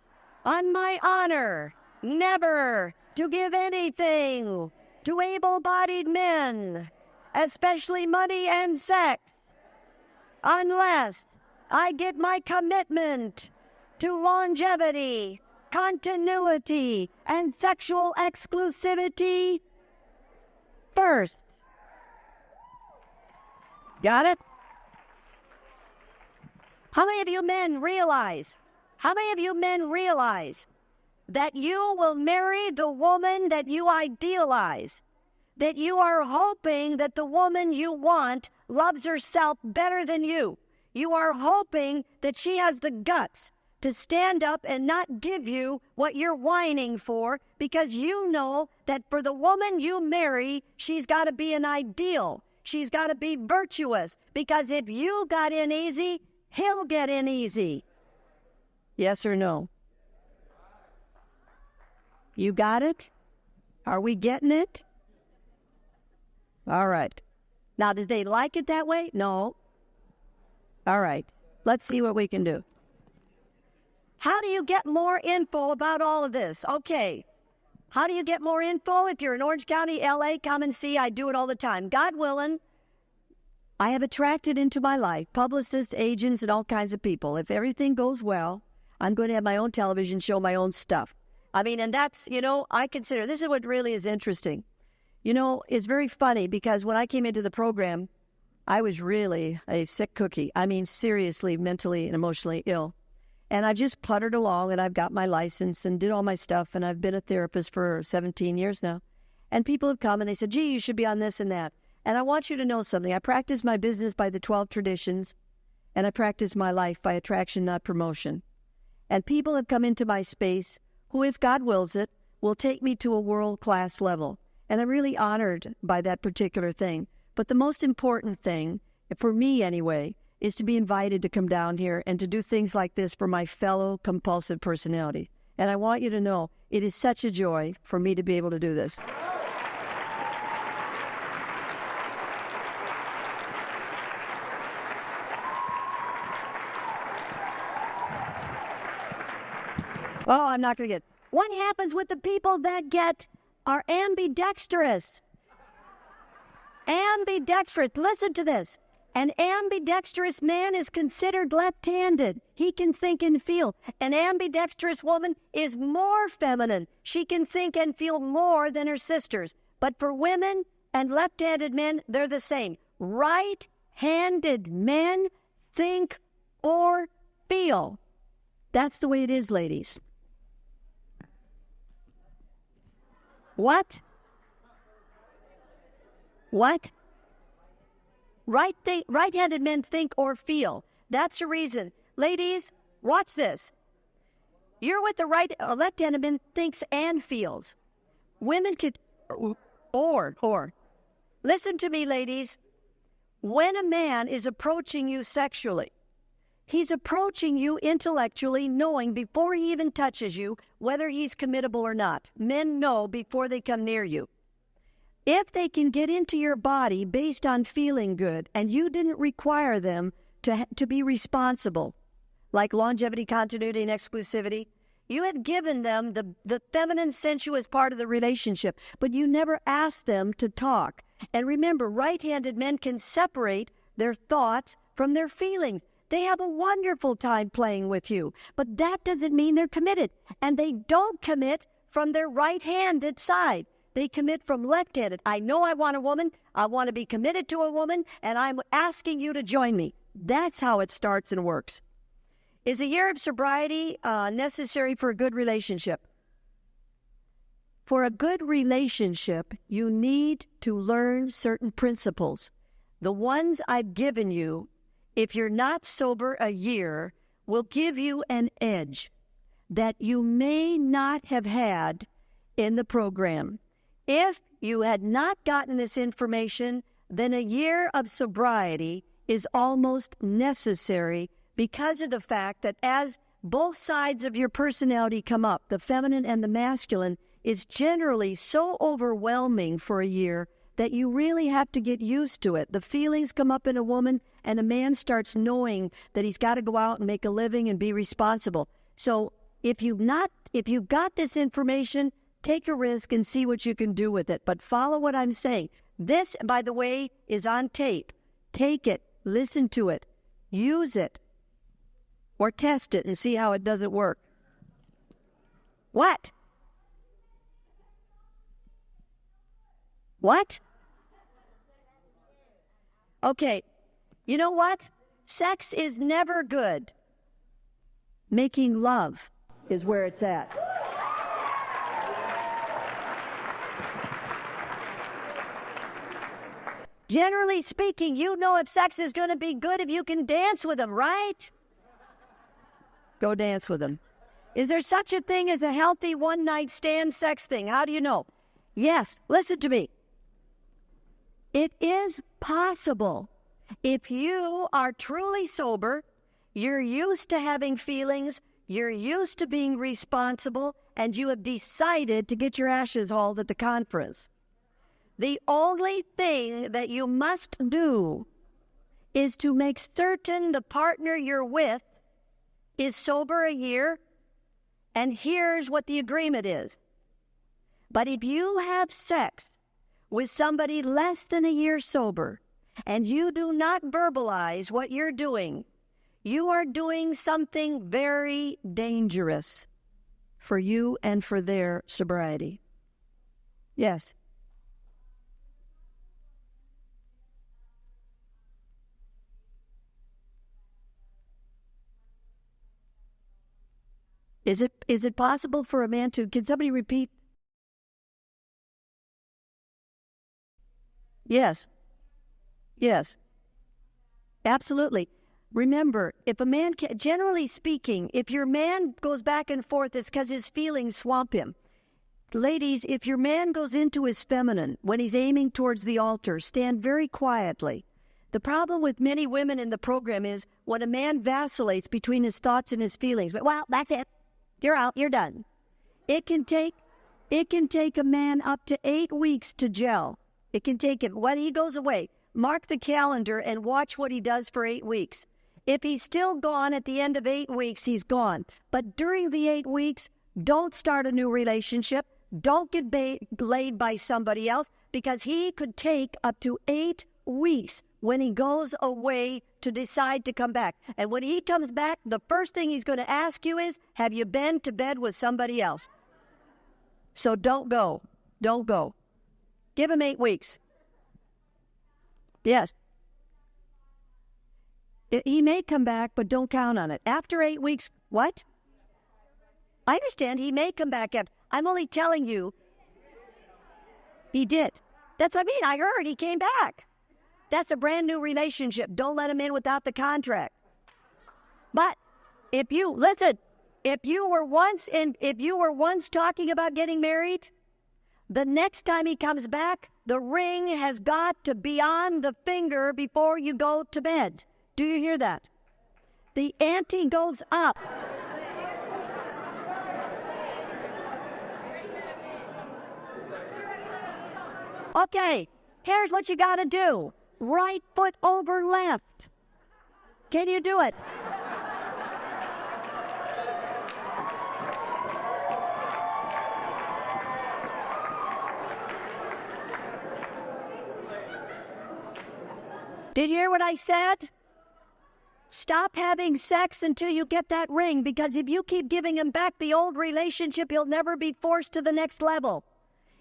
on my honor, never to give anything to able-bodied men, especially money and sex, unless I get my commitment to longevity, continuity, and sexual exclusivity first. Got it? How many of you men realize that you will marry the woman that you idealize? That you are hoping that the woman you want loves herself better than you. You are hoping that she has the guts to stand up and not give you what you're whining for, because you know that for the woman you marry, she's got to be an ideal. She's got to be virtuous, because if you got in easy, he'll get in easy. Yes or no? You got it? Are we getting it? All right. Now, did they like it that way? No. All right. Let's see what we can do. How do you get more info about all of this? Okay. How do you get more info? If you're in Orange County, LA, come and see. I do it all the time. God willing, I have attracted into my life publicists, agents, and all kinds of people. If everything goes well, I'm going to have my own television show, my own stuff. I mean, and that's, I consider, this is what really is interesting. It's very funny because when I came into the program, I was really a sick cookie. I mean, seriously, mentally and emotionally ill. And I've just puttered along, and I've got my license and did all my stuff, and I've been a therapist for 17 years now. And people have come and they said, gee, you should be on this and that. And I want you to know something. I practice my business by the 12 traditions, and I practice my life by attraction, not promotion. And people have come into my space who, if God wills it, will take me to a world-class level. And I'm really honored by that particular thing. But the most important thing, for me anyway, is to be invited to come down here and to do things like this for my fellow compulsive personality. And I want you to know, it is such a joy for me to be able to do this. Oh, I'm not going to get. What happens with the people that are ambidextrous? Ambidextrous. Listen to this. An ambidextrous man is considered left-handed. He can think and feel. An ambidextrous woman is more feminine. She can think and feel more than her sisters. But for women and left-handed men, they're the same. Right-handed men think or feel. That's the way it is, ladies. What? What? Right-handed men think or feel. That's the reason. Ladies, watch this. You're with the left-handed man thinks and feels. Women could, or. Listen to me, ladies. When a man is approaching you sexually, he's approaching you intellectually, knowing before he even touches you whether he's committable or not. Men know before they come near you. If they can get into your body based on feeling good, and you didn't require them to be responsible, like longevity, continuity, and exclusivity, you had given them the feminine sensuous part of the relationship, but you never asked them to talk. And remember, right-handed men can separate their thoughts from their feelings. They have a wonderful time playing with you, but that doesn't mean they're committed. And they don't commit from their right-handed side. They commit from left-handed. I know I want a woman. I want to be committed to a woman, and I'm asking you to join me. That's how it starts and works. Is a year of sobriety necessary for a good relationship? For a good relationship, you need to learn certain principles. The ones I've given you, if you're not sober a year, will give you an edge that you may not have had in the program. If you had not gotten this information, then a year of sobriety is almost necessary because of the fact that as both sides of your personality come up, the feminine and the masculine, is generally so overwhelming for a year that you really have to get used to it. The feelings come up in a woman, and a man starts knowing that he's got to go out and make a living and be responsible. So if you've got this information, take a risk and see what you can do with it. But follow what I'm saying. This, by the way, is on tape. Take it, listen to it, use it, or test it and see how it doesn't work. What? What? Okay, you know what? Sex is never good. Making love is where it's at. Generally speaking, you know if sex is going to be good if you can dance with them, right? Go dance with them. Is there such a thing as a healthy one-night stand sex thing? How do you know? Yes, listen to me. It is possible. If you are truly sober, you're used to having feelings, you're used to being responsible, and you have decided to get your ashes hauled at the conference. The only thing that you must do is to make certain the partner you're with is sober a year, and here's what the agreement is. But if you have sex with somebody less than a year sober, and you do not verbalize what you're doing, you are doing something very dangerous for you and for their sobriety. Yes. Is it possible for a man to, can somebody repeat? Yes. Yes. Absolutely. Remember, if a man, generally speaking, if your man goes back and forth, it's because his feelings swamp him. Ladies, if your man goes into his feminine when he's aiming towards the altar, stand very quietly. The problem with many women in the program is when a man vacillates between his thoughts and his feelings. Well, that's it. You're out. You're done. It can take a man up to 8 weeks to gel. It can take him. When he goes away, mark the calendar and watch what he does for 8 weeks. If he's still gone at the end of 8 weeks, he's gone. But during the 8 weeks, Don't start a new relationship. Don't get laid by somebody else, because he could take up to 8 weeks when he goes away to decide to come back. And when he comes back, the first thing he's going to ask you is, have you been to bed with somebody else? So don't go. Don't go. Give him 8 weeks. Yes. He may come back, but don't count on it. After 8 weeks, what? I understand he may come back after. I'm only telling you he did. That's what I mean. I heard he came back. That's a brand new relationship. Don't let him in without the contract. But if you were once talking about getting married, the next time he comes back, the ring has got to be on the finger before you go to bed. Do you hear that? The ante goes up. Okay, here's what you got to do. Right foot over left. Can you do it? Did you hear what I said? Stop having sex until you get that ring, because if you keep giving him back the old relationship, he'll never be forced to the next level.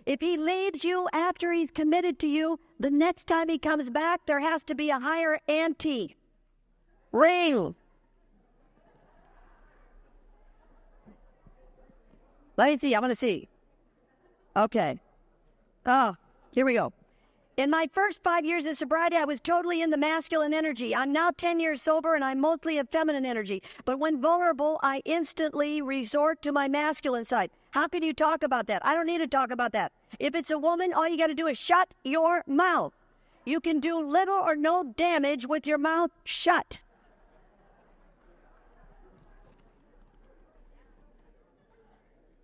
If he leaves you after he's committed to you, the next time he comes back, there has to be a higher ante. Ring. Let me see. I want to see. Okay. Oh, here we go. In my first 5 years of sobriety, I was totally in the masculine energy. I'm now 10 years sober, and I'm mostly of feminine energy. But when vulnerable, I instantly resort to my masculine side. How can you talk about that? I don't need to talk about that. If it's a woman, all you got to do is shut your mouth. You can do little or no damage with your mouth shut.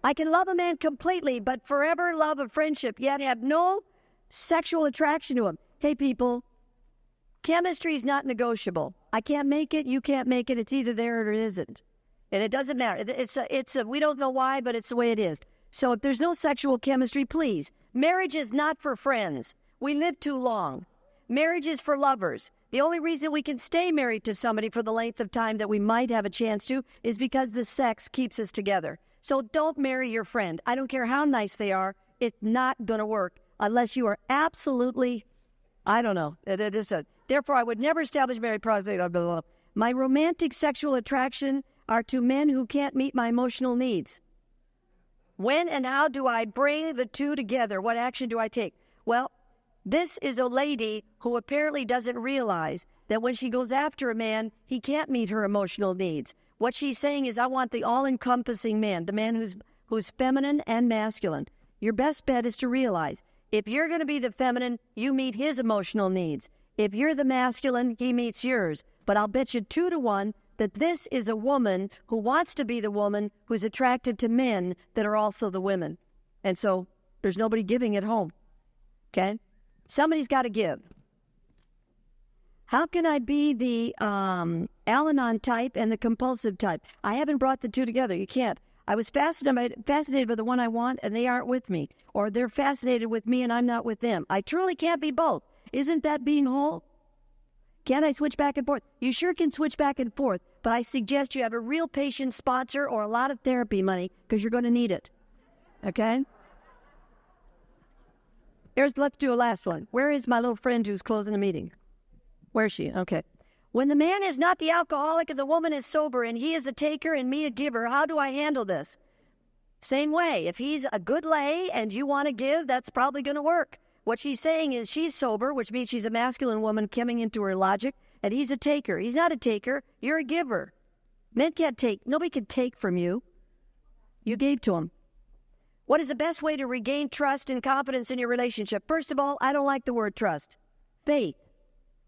I can love a man completely, but forever love a friendship, yet have no sexual attraction to him. Hey, people, chemistry is not negotiable. I can't make it. You can't make it. It's either there or it isn't. And it doesn't matter. We don't know why, but it's the way it is. So if there's no sexual chemistry, please. Marriage is not for friends. We live too long. Marriage is for lovers. The only reason we can stay married to somebody for the length of time that we might have a chance to is because the sex keeps us together. So don't marry your friend. I don't care how nice they are. It's not going to work unless you are absolutely, I don't know. Therefore, I would never establish marriage. My romantic sexual attraction are to men who can't meet my emotional needs. When and how do I bring the two together? What action do I take? Well, this is a lady who apparently doesn't realize that when she goes after a man, he can't meet her emotional needs. What she's saying is, I want the all-encompassing man, the man who's feminine and masculine. Your best bet is to realize, if you're going to be the feminine, you meet his emotional needs. If you're the masculine, he meets yours. But I'll bet you 2 to 1 that this is a woman who wants to be the woman who's attracted to men that are also the women. And so there's nobody giving at home. Okay? Somebody's got to give. How can I be the Al-Anon type and the compulsive type? I haven't brought the two together. You can't. I was fascinated by the one I want, and they aren't with me. Or they're fascinated with me, and I'm not with them. I truly can't be both. Isn't that being whole? Can I switch back and forth? You sure can switch back and forth, but I suggest you have a real patient sponsor or a lot of therapy money, because you're going to need it. Okay? Let's do a last one. Where is my little friend who's closing the meeting? Where is she? Okay. When the man is not the alcoholic and the woman is sober and he is a taker and me a giver, how do I handle this? Same way. If he's a good lay and you want to give, that's probably going to work. What she's saying is she's sober, which means she's a masculine woman coming into her logic, and he's a taker. He's not a taker. You're a giver. Men can't take. Nobody can take from you. You gave to him. What is the best way to regain trust and confidence in your relationship? First of all, I don't like the word trust. Faith.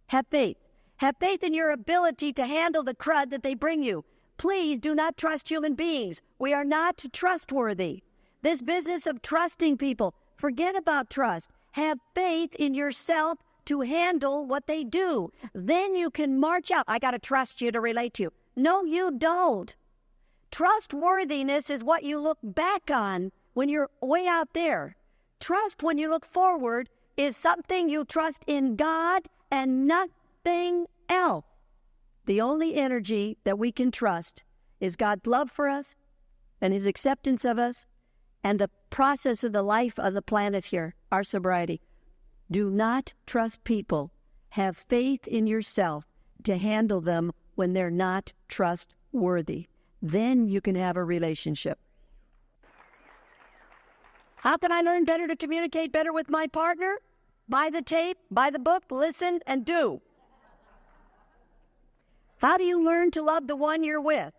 Have faith. Have faith in your ability to handle the crud that they bring you. Please do not trust human beings. We are not trustworthy. This business of trusting people, forget about trust. Have faith in yourself to handle what they do. Then you can march out. I got to trust you to relate to you. No, you don't. Trustworthiness is what you look back on when you're way out there. Trust, when you look forward, is something you trust in God and nothing else. The only energy that we can trust is God's love for us and His acceptance of us and the process of the life of the planet here, our sobriety. Do not trust people. Have faith in yourself to handle them when they're not trustworthy. Then you can have a relationship. How can I learn better to communicate better with my partner? Buy the tape, buy the book, listen, and do. How do you learn to love the one you're with?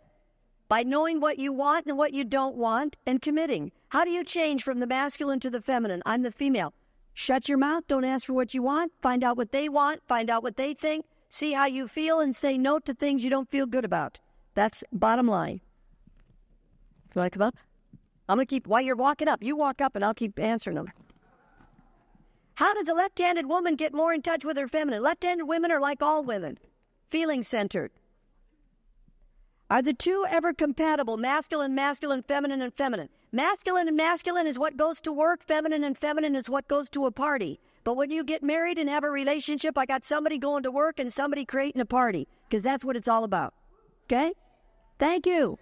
By knowing what you want and what you don't want and committing. How do you change from the masculine to the feminine? I'm the female. Shut your mouth, don't ask for what you want, find out what they want, find out what they think, see how you feel, and say no to things you don't feel good about. That's bottom line. You want to come up? I'm going to keep, while you're walking up, you walk up and I'll keep answering them. How does a left-handed woman get more in touch with her feminine? Left-handed women are like all women, feeling-centered. Are the two ever compatible? Masculine, masculine, feminine, and feminine. Masculine and masculine is what goes to work. Feminine and feminine is what goes to a party. But when you get married and have a relationship, I got somebody going to work and somebody creating a party, because that's what it's all about. Okay? Thank you.